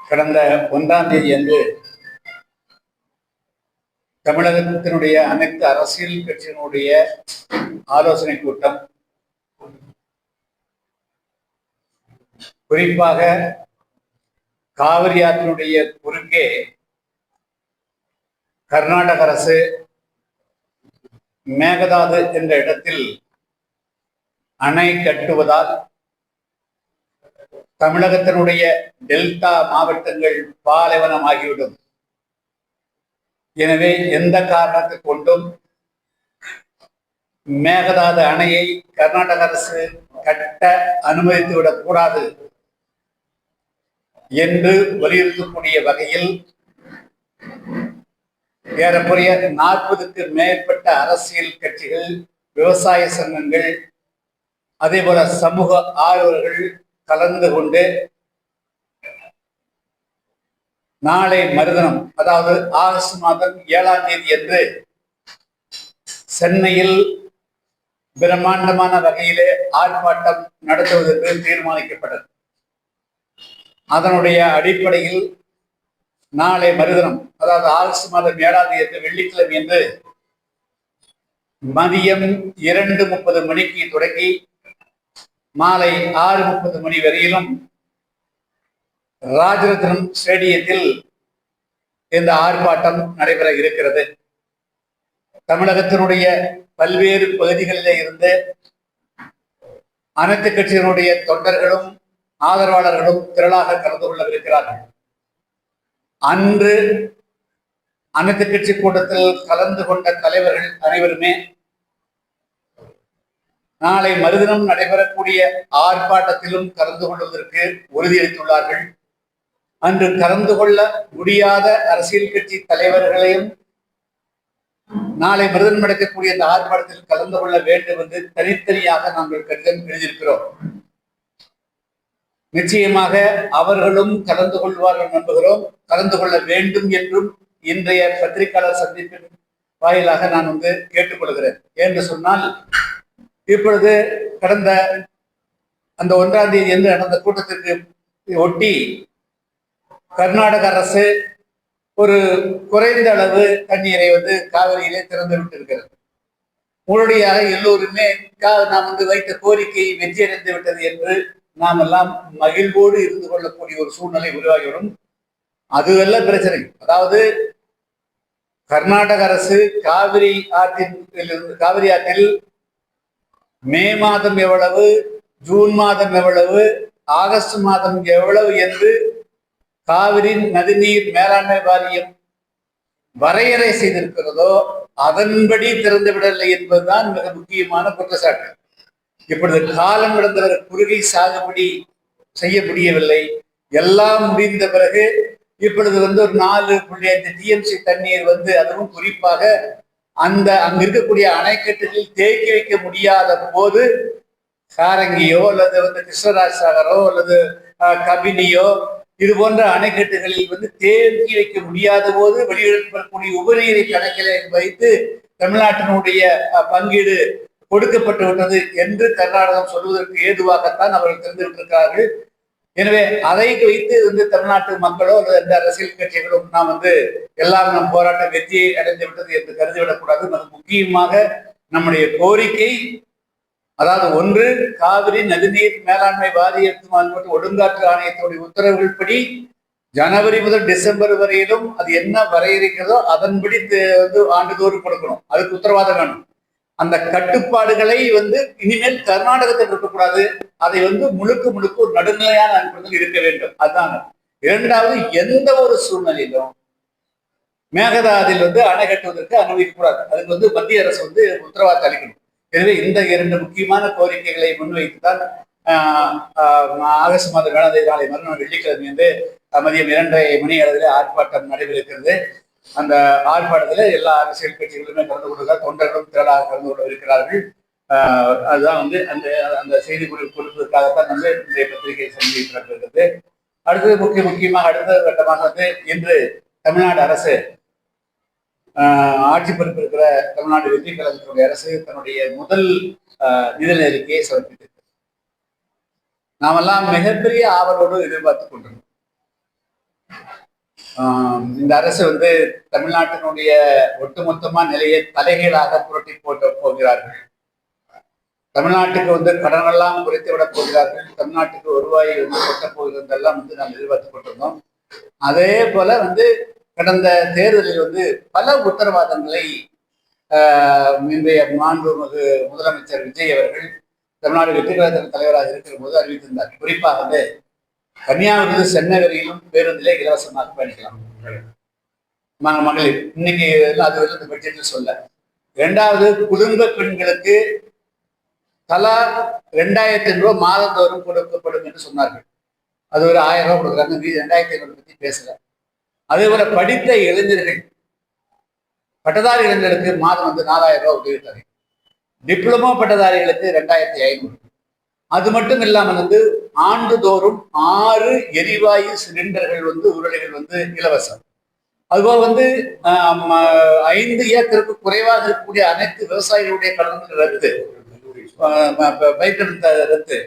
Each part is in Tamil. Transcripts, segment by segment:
கடந்த 1ஆம் தேதி அன்று தமிழகத்தினுடைய அனைத்து அரசியல் கட்சியினுடைய ஆலோசனை கூட்டம், குறிப்பாக காவிரி ஆற்றினுடைய குறுக்கே கர்நாடக அரசு மேகதாது என்ற இடத்தில் அணை கட்டுவதால் தமிழகத்தினுடைய டெல்டா மாவட்டங்கள் பாலைவனமாகிவிடும். எனவே எந்த காரணத்தை கொண்டும் மேகதாது அணையை கர்நாடக அரசு கட்ட அனுமதித்துவிடக் கூடாது என்று வலியுறுத்தக்கூடிய வகையில் ஏறக்குறைய 40க்கு மேற்பட்ட அரசியல் கட்சிகள், விவசாய சங்கங்கள், அதே போல சமூக ஆர்வலர்கள் கலந்து கொண்டு நாளை மறுதினம், அதாவது ஆகஸ்ட் மாதம் 7ஆம் தேதி அன்று சென்னையில் பிரம்மாண்டமான வகையிலே ஆர்ப்பாட்டம் நடத்துவதற்கு தீர்மானிக்கப்பட்டது. அதனுடைய அடிப்படையில் நாளை மறுதினம், அதாவது ஆகஸ்ட் மாதம் 7ஆம் தேதி வெள்ளிக்கிழமை என்று மதியம் 2:30 மணிக்கு தொடங்கி மாலை 6:30 மணி வரையிலும் ராஜரத்னம் ஸ்டேடியத்தில் இந்த ஆர்ப்பாட்டம் நடைபெற இருக்கிறது. தமிழகத்தினுடைய பல்வேறு பகுதிகளிலே இருந்து அனைத்து கட்சியினுடைய தொண்டர்களும் ஆதரவாளர்களும் திரளாக கலந்து கொள்ளவிருக்கிறார்கள். அன்று அனைத்து கட்சி கூட்டத்தில் கலந்து கொண்ட தலைவர்கள் அனைவருமே நாளை மறுதினம் நடைபெறக்கூடிய ஆர்ப்பாட்டத்திலும் கலந்து கொள்வதற்கு உறுதியளித்துள்ளார்கள். அன்று கலந்து கொள்ள முடியாத அரசியல் கட்சி தலைவர்களையும் நாளை மறுதினம் நடக்கக்கூடிய இந்த ஆர்ப்பாட்டத்தில் கலந்து கொள்ள வேண்டும் என்று தனித்தனியாக நாங்கள் கடிதம் எழுதியிருக்கிறோம். நிச்சயமாக அவர்களும் கலந்து கொள்வார்கள் நம்புகிறோம். கலந்து கொள்ள வேண்டும் என்றும் இன்றைய பத்திரிகையாளர் சந்திப்பின் வாயிலாக நான் கேட்டுக்கொள்கிறேன். என்று சொன்னால், இப்பொழுது கடந்த அந்த 1ஆம் தேதி என்று நடந்த கூட்டத்திற்கு ஒட்டி கர்நாடக அரசு ஒரு குறைந்த அளவு தண்ணீரை காவிரியிலே திறந்து விட்டிருக்கிறது. உடனடியாக எல்லோருமே நாம் வைத்த கோரிக்கை வெற்றியடைந்து விட்டது என்று நாம் எல்லாம் மகிழ்வோடு இருந்து கொள்ளக்கூடிய ஒரு சூழ்நிலை உருவாகிவிடும். அதுவல்ல பிரச்சனை. அதாவது கர்நாடக அரசு காவிரி ஆற்றில் மே மாதம் எவ்வளவு, ஜூன் மாதம் எவ்வளவு, ஆகஸ்ட் மாதம் எவ்வளவு என்று காவிரி நதிநீர் மேலாண்மை வாரியம் வரையறை செய்திருக்கிறதோ அதன்படி திறந்து விடவில்லை என்பதுதான் மிக முக்கியமான குற்றச்சாட்டு. இப்பொழுது காலம் கடந்தவர் குறுகை சாகுபடி செய்ய முடியவில்லை. எல்லாம் முடிந்த பிறகு இப்பொழுது ஒரு 4.5 டிஎம்சி தண்ணீர் அதுவும் குறிப்பாக அங்க இருக்கக்கூடிய அணைக்கட்டுகளில் தேக்கி வைக்க முடியாத போது சாரங்கியோ அல்லது கிருஷ்ணராஜ் சாகரோ அல்லது கபினியோ இது போன்ற அணைக்கட்டுகளில் தேக்கி வைக்க முடியாத போது வெளியிடப்படக்கூடிய உபநீரை கணக்கில் வைத்து தமிழ்நாட்டினுடைய பங்கீடு கொடுக்கப்பட்டு விட்டது என்று கர்நாடகம் சொல்வதற்கு ஏதுவாகத்தான் அவர்கள் தெரிந்துவிட்டிருக்கிறார்கள். எனவே அதை வைத்து தமிழ்நாட்டு மக்களோ அல்லது எந்த அரசியல் கட்சிகளும் நாம் எல்லாம் நம் போராட்டம் வெற்றியை அடைந்து விட்டது என்று கருதிவிடக்கூடாது. முக்கியமாக நம்முடைய கோரிக்கை, அதாவது ஒன்று, காவிரி நதிநீர் மேலாண்மை வாரியத்து ஒழுங்காற்று ஆணையத்தினுடைய உத்தரவுகள்படி ஜனவரி முதல் டிசம்பர் வரையிலும் அது என்ன வரையறுக்கிறதோ அதன்படி ஆண்டுதோறும் கொடுக்கணும். அதுக்கு உத்தரவாதம் வேணும். அந்த கட்டுப்பாடுகளை இனிமேல் கர்நாடகத்தில் இருக்கக்கூடாது. அதை முழுக்க ஒரு நடுநிலையான அனுப்புதல் இருக்க வேண்டும். அதுதான். இரண்டாவது, எந்த ஒரு சூழ்நிலையிலும் மேகதாதில் அணை கட்டுவதற்கு அனுமதிக்கக்கூடாது. அதுக்கு மத்திய அரசு உத்தரவாதம் அளிக்கணும். எனவே இந்த 2 முக்கியமான கோரிக்கைகளை முன்வைத்துதான் ஆகஸ்ட் மாதம் 7ஆம் தேதி நாளை மறுநாள் வெள்ளிக்கிழமை மதியம் 2:30 மணி அளவில் ஆர்ப்பாட்டம் நடைபெறுகிறது. அந்த ஆர்ப்பாட்டத்தில் எல்லா அரசியல் கட்சிகளுமே கலந்து கொண்டிருக்கிறார். தொண்டர்களும் திரளாக கலந்து கொண்டு இருக்கிறார்கள். அதுதான் அந்த அந்த செய்தி கொடுப்பதற்காகத்தான் இன்றைய பத்திரிகை சந்திப்பை நடக்கிறது. அடுத்தது முக்கியமாக அடுத்த கட்டமாக இன்று தமிழ்நாடு அரசு ஆட்சி பொறுப்பு இருக்கிற தமிழ்நாடு வெற்றி கழகத்தினுடைய அரசு தன்னுடைய முதல் நிதி அறிக்கையை சமர்ப்பித்திருக்கிறது. நாமெல்லாம் மிகப்பெரிய ஆவலோடு எதிர்பார்த்துக் கொண்டிருந்தோம். இந்த அரசு வந்து தமிழ்நாட்டினுடைய ஒட்டுமொத்தமா நிலையை தலைகீழாக புரட்டி போட்டு போகிறார்கள். தமிழ்நாட்டுக்கு வந்து கடனெல்லாம் குறைத்து விட போகிறார்கள். தமிழ்நாட்டுக்கு வருவாயை வந்து கொட்டப் போகிறதெல்லாம் வந்து நாம் எதிர்பார்த்து கொண்டிருந்தோம். அதே போல வந்து கடந்த தேர்தலில் வந்து பல உத்தரவாதங்களை இன்றைய மாண்புமிகு முதலமைச்சர் விஜய் அவர்கள் தமிழ்நாடு வெற்றி கழகத்தின் தலைவராக இருக்கிற போது அறிவித்திருந்தார். குறிப்பாக வந்து கன்னியாகுமரி சென்னை வரையிலும் பேருந்திலே இலவசமாக பயணிக்கலாம் மகளிர். இன்னைக்கு அது இந்த பட்ஜெட்டில் சொல்ல. இரண்டாவது, குடும்ப பெண்களுக்கு தலா 2,500 ரூபாய் மாதந்தோறும் கொடுக்கப்படும் என்று சொன்னார்கள். அது ஒரு 1000 ரூபாய் கொடுக்குறாங்க. 2,500 பத்தி பேசல. அதே போல படித்த இளைஞர்கள், பட்டதாரி இளைஞர்களுக்கு மாதம் வந்து 4,000 ரூபாய் உதவித்தொகை. டிப்ளமோ பட்டதாரிகளுக்கு 2,500. அது மட்டும் இல்லாமல் வந்து ஆண்டுதோறும் 6 எரிவாயு சிலிண்டர்கள் வந்து உருளைகள் வந்து இலவசம். அதுபோல் வந்து 5 ஏக்கருக்கு குறைவாக இருக்கக்கூடிய அனைத்து விவசாயிகளுடைய கடன்கள் ரத்து, பயிர்க்கடன் ரத்து.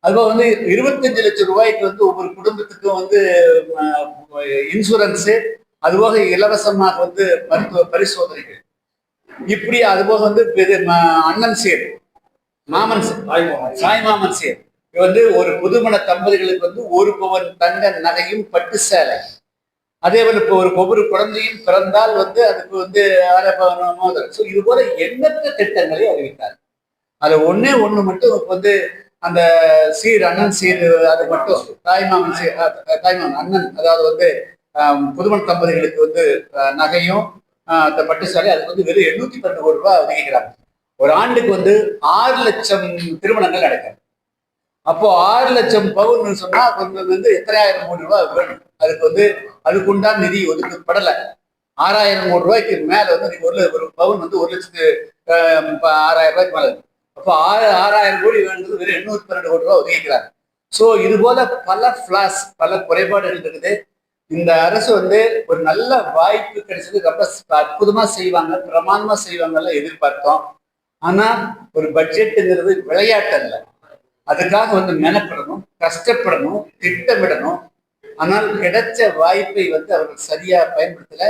அதுபோல் வந்து 25 லட்சம் ரூபாய்க்கு வந்து ஒவ்வொரு குடும்பத்துக்கும் வந்து இன்சூரன்ஸு, அதுபோக இலவசமாக வந்து மருத்துவ பரிசோதனைகள். இப்படி அதுபோக வந்து அண்ணன் சேர் மாமன் சாய் மாமன் சேர் வந்து ஒரு புதுமண தம்பதிகளுக்கு வந்து 1 பவன் தங்க நகையும் பட்டு சேலை. அதே போல இப்போ ஒவ்வொரு குழந்தையும் பிறந்தால் வந்து அதுக்கு வந்து 6 பவன் மோதிரம். ஸோ இது போல எண்ணற்ற திட்டங்களை அறிவித்தார். அதுல ஒண்ணு மட்டும் வந்து அந்த சீர் அண்ணன் சீர், அது மட்டும் தாய்மாமன் சீர், தாய்மாமன் அண்ணன், அதாவது வந்து புதுமண தம்பதிகளுக்கு வந்து நகையும் அந்த பட்டு சேலை, அதுக்கு வந்து வெறும் 812 கோடி ரூபாய் ஒதுக்கிக்கிறாங்க. ஒரு ஆண்டுக்கு வந்து 6 லட்சம் திருமணங்கள் நடக்கும். அப்போ 6 லட்சம் பவுன் சொன்னா கொஞ்சம் வந்து எத்தனை ஆயிரம் கோடி ரூபாய் வேணும். அதுக்கு வந்து அதுக்குண்டான நிதி ஒதுக்கப்படல. 6,000 கோடி ரூபாய்க்கு மேல வந்து ஒரு பவுன் வந்து 1,06,000 ரூபாய்க்கு மேல. அப்போ 6,000 கோடி வேணுங்கிறது வெறும் 812 கோடி ரூபாய் ஒதுக்கிக்கிறாங்க. ஸோ இது போல பல பிளாஸ், பல குறைபாடுகள் இருக்குது. இந்த அரசு வந்து ஒரு நல்ல வாய்ப்பு கிடைச்சது, ரொம்ப அற்புதமா செய்வாங்க, பிரமாண்டமா செய்வாங்கன்னு எதிர்பார்த்தோம். ஆனா ஒரு பட்ஜெட்டுங்கிறது விளையாட்டு அல்ல. அதுக்காக வந்து மெனப்படணும், கஷ்டப்படணும், திட்டமிடணும். ஆனால் கிடைச்ச வாய்ப்பை வந்து அவர்கள் சரியா பயன்படுத்தல.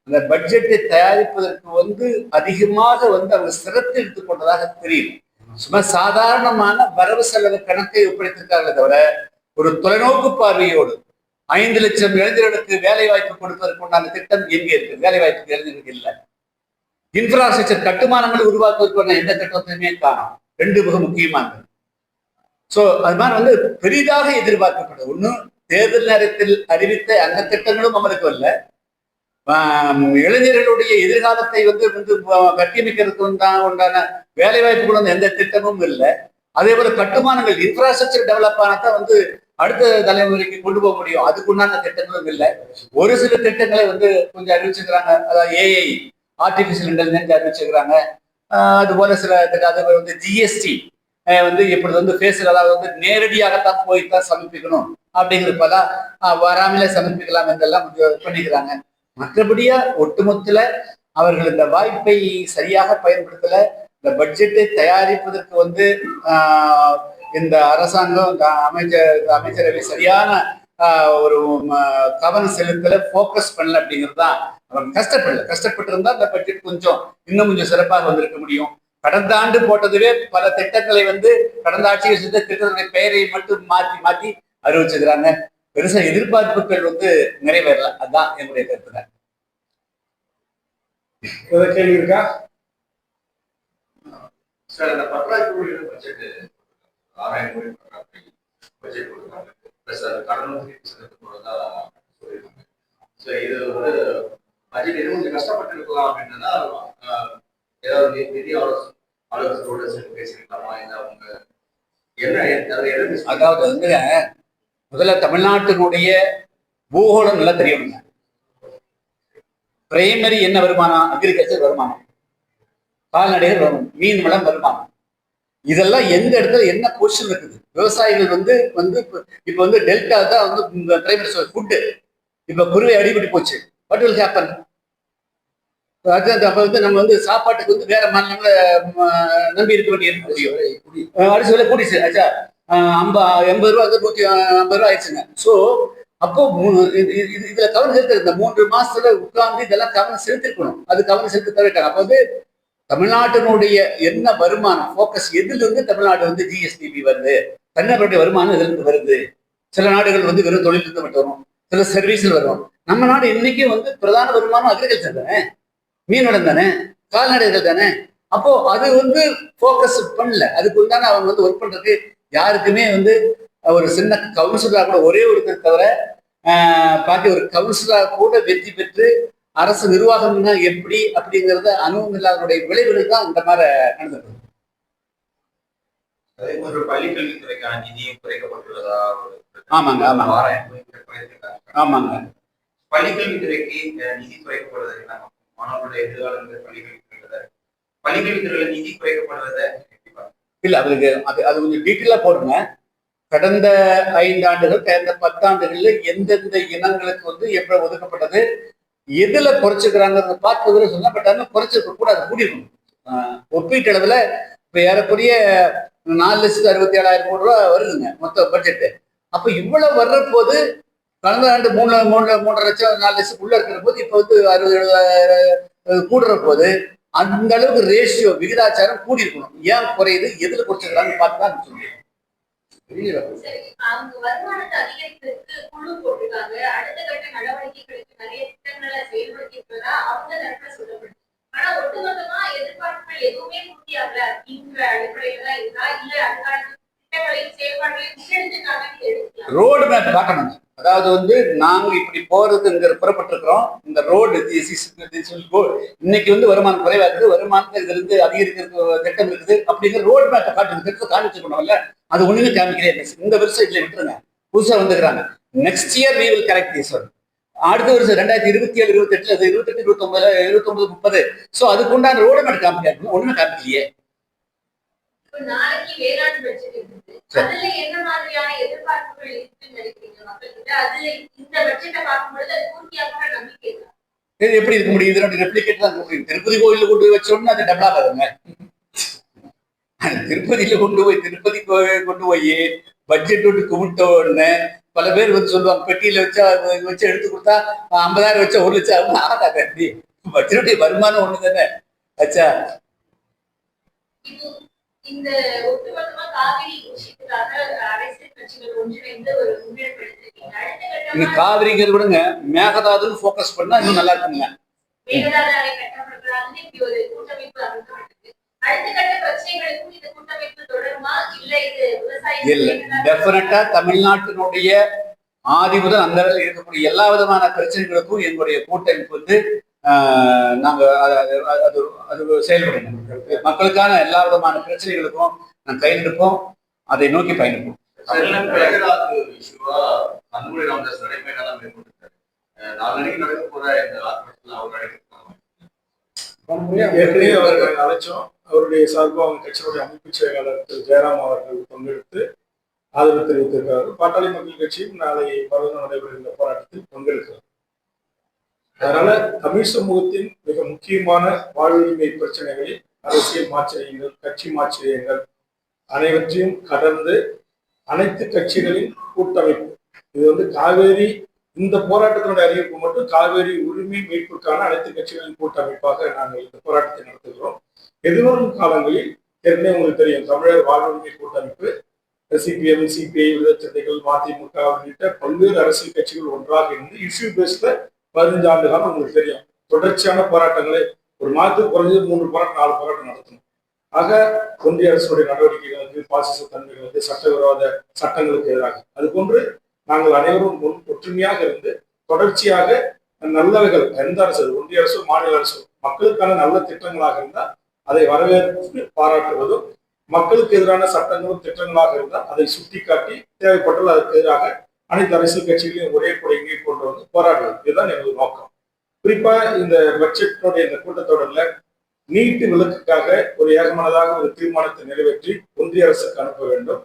அந்த பட்ஜெட்டை தயாரிப்பதற்கு வந்து அதிகமாக வந்து அவங்க சிரத்தை எடுத்துக் கொண்டதாக தெரியும். சும்மா சாதாரணமான வரவு செலவு கணக்கை ஒப்படைத்திருக்காங்களே தவிர ஒரு தொலைநோக்கு பார்வையோடு 5 லட்சம் இளைஞர்களுக்கு வேலை வாய்ப்பு கொடுப்பதற்கு உண்டான திட்டம் எங்கே இருக்கு? வேலை வாய்ப்பு இளைஞர்களுக்கு இல்லை. இன்ஃப்ராஸ்ட்ரக்சர் கட்டுமானங்கள் உருவாக்குவதற்கான எந்த திட்டத்தையுமே காணும். 2 மிக முக்கியமானது. சோ அது மாதிரி வந்து பெரிதாக எதிர்பார்க்கப்படுது. ஒன்னும் தேர்தல் நேரத்தில் அறிவித்த அந்த திட்டங்களும் அமலுக்கு வரல. இளைஞர்களுடைய எதிர்காலத்தை வந்து கட்டியமைக்கிறதுக்கு உண்டான வேலை வாய்ப்புகள் வந்து எந்த திட்டமும் இல்லை. அதே போல கட்டுமானங்கள், இன்ஃப்ராஸ்ட்ரக்சர் டெவலப் ஆனாதான் வந்து அடுத்த தலைமுறைக்கு கொண்டு போக முடியும். அதுக்கு உண்டான திட்டங்களும் இல்லை. ஒரு சில திட்டங்களை வந்து கொஞ்சம் அறிவிச்சுக்கிறாங்க. அதாவது ஏஐ, ஆர்டிபிஷியல் இன்டெலிஜென்ஸ் அறிவிச்சுக்கிறாங்க. அது போல சில திட்டம், அது வந்து ஜிஎஸ்டி வந்து இப்படி வந்து பேசுகிற, அதாவது வந்து நேரடியாகத்தான் போய்தான் சமர்ப்பிக்கணும் அப்படிங்கிறது பல வராமலே சமர்ப்பிக்கலாம் என்றெல்லாம் பண்ணிக்கிறாங்க. மற்றபடியா ஒட்டுமொத்தல அவர்கள் இந்த வாய்ப்பை சரியாக பயன்படுத்தல. இந்த பட்ஜெட்டை தயாரிப்பதற்கு வந்து இந்த அரசாங்கம், இந்த அமைச்சரவை சரியான ஒரு கவனம் செலுத்தல, போக்கஸ் பண்ணல அப்படிங்கிறது தான். அவங்க கஷ்டப்பட்டு இருந்தா இந்த பட்ஜெட் இன்னும் கொஞ்சம் சிறப்பாக வந்திருக்க முடியும். கடந்த ஆண்டு போட்டதுவே பல திட்டங்களை வந்து கடந்த ஆட்சியில் செஞ்ச திட்டங்களுடைய பெயரை மட்டும் மாற்றி அறிவிச்சுக்கிறாங்க. பெருசா எதிர்பார்ப்புகள் வந்து நிறைவேறல. அதுதான் என்னுடைய கருத்து. கேள்வி இருக்கா சார்? அந்த பற்றாக்குறை பட்ஜெட் 6,000 கோடி பட்ஜெட் கொடுக்குறாங்க. பிளஸ் அது கடன் போறதா சொல்லியிருக்காங்க. ஸோ இது வந்து பட்ஜெட் எதுவும் கொஞ்சம் கஷ்டப்பட்டு இருக்கலாம் அப்படின்னா ஏதாவது நிதி ஆலோசகரோட சேர்ந்து பேசியிருக்கலாமா? இல்லை அவங்க என்ன? அதாவது வந்து முதல்ல தமிழ்நாட்டினுடைய பூகோளம் நல்லா தெரியும். பிரைமரி என்ன வருமானம்? அக்ரிகல்ச்சர் வருமானம், கால்நடைகள் வருமானம், மீன் வளம் வருமானம். இதெல்லாம் எந்த இடத்துல என்ன பொசிஷன் இருக்குது? விவசாயிகள் வந்து இப்ப வந்து டெல்டா தான் வந்து பிரைமரி ஃபுட்டு. இப்ப குருவை அடிபட்டு போச்சு. What will happen? அப்ப வந்து நம்ம வந்து சாப்பாட்டுக்கு வந்து வேற மாநிலங்களை நம்பி இருக்க வேண்டிய முடியும். அரிசி விலை கூடிச்சு. ஆச்சா 80 ரூபா 150 ரூபா ஆயிடுச்சுங்க. ஸோ அப்போ இதுல கவனம் செலுத்த இந்த 3 மாசத்துல உட்கார்ந்து இதெல்லாம் கவனம் செலுத்திருக்கணும். அது கவனம் செலுத்த தவிர்த்தாங்க. அப்ப வந்து தமிழ்நாட்டினுடைய என்ன வருமானம் போக்கஸ் எதுல இருந்து தமிழ்நாடு வந்து ஜிஎஸ்டிபி வருது, தனிநபருடைய வருமானம் இதுல இருந்து வருது. சில நாடுகள் வந்து வெறும் தொழிலிருந்து மட்டும் வரும், சில சர்வீஸ்ல வரும். நம்ம நாடு இன்னைக்கும் வந்து பிரதான வருமானம் அக்ரிகல்ச்சர் தானே, மீன்வளம் தானே, கால்நடைகள் தானே. அப்போ அது வந்து போக்கஸ் பண்ணல. அதுக்கு உண்டான அவங்க வந்து ஒர்க் பண்றதுக்கு யாருக்குமே வந்து ஒரு சின்ன கவுன்சிலரா கூட ஒரே ஒருத்தர் தவிர பாக்கி ஒரு கவுன்சிலரா கூட வெற்றி பெற்று அரசு நிர்வாகம்னா எப்படி அப்படிங்கறத அனுபவம் இல்லாதனுடைய விளைவுகள் தான் இந்த மாதிரி நடந்தது. அதே போன்று பள்ளி கல்வித்துறைக்கான நிதியும் குறைக்கப்பட்டுள்ளதா? ஆமாங்க ஆமாங்க ஆமாங்க. பள்ளி கல்வித்துறைக்கு நிதி குறைக்கப்படுவதற்கு மாணவர்களுடைய எதிர்காலங்கள் பள்ளி கல்வித்துறையில நிதி குறைக்கப்படுவதை இல்ல அதுக்கு அது கொஞ்சம் டீட்டெயிலா போடுங்க. கடந்த 5 ஆண்டுகள் கடந்த 10 ஆண்டுகள்ல எந்தெந்த இனங்களுக்கு வந்து எப்படி ஒதுக்கப்பட்டது, எதுல குறைச்சிக்கிறாங்கிறத பார்த்து சொன்னா. பட் ஆனால் குறைச்சிருக்க கூடாது, கூடியிருக்கணும். ஒப்பீட்டளவுல இப்ப ஏறக்குறைய 4,67,000 கோடி ரூபாய் வருதுங்க மொத்த பட்ஜெட்டு. அப்ப இவ்வளவு வர்ற போது கடந்த ஆண்டு 3 லட்சம் 4 லட்சத்துக்குள்ள இருக்கிற போது இப்ப வந்து 60,000 கூடுற போது அந்த அளவுக்கு ரேஷியோ விகிதாச்சாரம் கூடி இருக்கணும். ஏன் குறையுது, எதுல குறைச்சிக்கிறாங்கன்னு பார்த்து தான் சொல்லுங்க. அவங்க வருமானத்தை அதிகரிக்கிறதுக்கு குழு போட்டிருக்காங்க. அடுத்த கட்ட நடவடிக்கைகளுக்கு நிறைய திட்டங்களை செயல்படுத்தி இருக்கிறதா அவங்க தரப்புல சொல்லப்படுது. ஆனா ஒட்டுமொத்தமா எதிர்பார்ப்புகள் எதுவுமே பூர்த்தி ஆகல அப்படிங்கிற அடிப்படையில தான் இருக்கா, இல்ல அதுக்கான திட்டங்களையும் செயல்பாடுகளையும் முன்னெடுத்துக்காக எடுக்கலாம்? ரோடு மேப் காட்டணும். அதாவது வந்து நாங்க இப்படி போறதுங்கிற புறப்பட்டிருக்கிறோம். இந்த ரோடு இன்னைக்கு வந்து வருமானம் குறைவா இருக்குது, வருமானத்தை இதுல இருந்து அதிகரிக்கிறது திட்டம் இருக்குது அப்படிங்கிற ரோடு மேப்பை காட்டுங்க. திட்டத்தை காமிச்சுக்கணும்ல, அது ஒண்ணுமே காமிக்கிறே. இந்த வருஷம் இதுல விட்டுருங்க, புதுசா வந்துக்கிறாங்க. Next year we will correct this one. அடுத்த வருஷம் 2027 28 28 29 29 30. சோ அதுக்குண்டான ரோடு மேப் காமிக்கணும். ஒண்ணுமே காமிக்கலையே. நாளைக்கு வேளாண் பட்ஜெட் இருக்குது, அதுல என்ன மாதிரியான எதிர்பார்ப்புகள் இருக்குன்னு நினைக்கிறீங்க மக்கள்கிட்ட? அதுல இந்த பட்ஜெட்டை பார்க்கும்போது அது பூர்த்தியாக நம்பிக்கை இருக்கா? இது எப்படி இருக்க முடியும்? இதனுடைய ரெப்ளிகேட் தான் இருக்க முடியும். திருப்பதி கோயில கொண்டு போய் வச்சோம்னா அது டபுளா ஆகுதுங்க. திருப்பதியில திருப்பதி கொண்டு போய் பட்ஜெட் விட்டு கும்பிட்ட உடனே பல பேர் வந்து சொல்லுவாங்க, பெட்டியில வச்சு எடுத்து கொடுத்தா 50,000 வச்சா 1 லட்சம் ஆகாதாங்க. அப்படி பட்ஜெட்டுடைய வருமானம் ஒண்ணு தானே ஆச்சா. இந்த ஒட்டுமொத்தமா காவிரி விஷயத்துக்காக அரசியல் கட்சிகள் ஒன்றிணைந்து ஒரு முன்னெடுப்பு எடுத்திருக்கீங்க. காவிரிங்கிறது விடுங்க, மேகதாதுன்னு போக்கஸ் பண்ணா இன்னும் நல்லா இருக்குங்க. மேகதாது அணை கட்டப்படுறதுல இப்படி ஒரு கூட்டமைப்பு அமைக்கப்பட்டிருக்கு. அடுத்த கட்ட பிரச்சனைகளுக்கும் இந்த கூட்டமைப்பு தொடருமா, இல்ல இது விவசாயம்? இல்ல, டெஃபினட்டா தமிழ்நாட்டினுடைய ஆதி முதல் அந்த இருக்கக்கூடிய எல்லா விதமான பிரச்சனைகளுக்கும் எங்களுடைய கூட்டமைப்பு வந்து நாங்க அது செயல்படணும். மக்களுக்கான எல்லா விதமான பிரச்சனைகளுக்கும் நாங்கள் கையெழுப்போம், அதை நோக்கி பயணிப்போம். ஏற்கனவே அவர்கள் அழைச்சோம். அவருடைய சார்பாக அவங்க கட்சியினுடைய அமைப்பு செயலாளர் திரு ஜெயராம் அவர்கள் பங்கெடுத்து ஆதரவு தெரிவித்திருக்கிறார். பாட்டாளி மக்கள் கட்சியும் நாளை மறுநாள் நடைபெறுகின்ற போராட்டத்தில் பங்கெடுக்கிறார். அதனால தமிழ் சமூகத்தின் மிக முக்கியமான வாழ்வுரிமை பிரச்சனைகளில் அரசியல் மாச்சரியங்கள், கட்சி மாச்சரியங்கள் அனைவற்றையும் கடந்து அனைத்து கட்சிகளின் கூட்டமைப்பு, இது வந்து காவேரி இந்த போராட்டத்தினுடைய அறிவிப்பு மட்டும் காவேரி உரிமை மீட்புக்கான அனைத்து கட்சிகளின் கூட்டமைப்பாக நாங்கள் இந்த போராட்டத்தை நடத்துகிறோம். எதிர்வரும் காலங்களில் ஏற்கனவே உங்களுக்கு தெரியும், தமிழர் வாழ்வுரிமை கூட்டமைப்பு, சிபிஎம், சிபிஐ, விடுதலைகள், மதிமுக உள்ளிட்ட பல்வேறு அரசியல் கட்சிகள் ஒன்றாக இருந்து இஷ்யூ பேஸ்ல 15 ஆண்டு காலம் உங்களுக்கு தெரியும் தொடர்ச்சியான போராட்டங்களை, ஒரு மாதத்துக்கு குறைஞ்சது 3 போராட்டம் 4 போராட்டம் நடத்தணும். ஆக ஒன்றிய அரசுடைய நடவடிக்கைகளுக்கு, பாசிச தன்மைகளுக்கு, சட்டவிரோத சட்டங்களுக்கு எதிராக அதுபோன்று நாங்கள் அனைவரும் ஒற்றுமையாக இருந்து தொடர்ச்சியாக நல்லவைகள் எந்த அரசு, ஒன்றிய அரசு, மாநில அரசு மக்களுக்கான நல்ல திட்டங்களாக இருந்தால் அதை வரவேற்று பாராட்டுவதும், மக்களுக்கு எதிரான சட்டங்களும் திட்டங்களாக இருந்தால் அதை சுட்டிக்காட்டி தேவைப்பட்டால் அதற்கு எதிராக அனைத்து அரசியல் கட்சிகளையும் ஒரே கொடையை கொண்டு வந்து போராடுவது, இதுதான் எங்களது நோக்கம். குறிப்பா இந்த பட்ஜெட்டுடைய இந்த கூட்டத்தொடர்ல நீட்டு விலக்குக்காக ஒரு ஏகமனதாக ஒரு தீர்மானத்தை நிறைவேற்றி ஒன்றிய அரசுக்கு அனுப்ப வேண்டும்.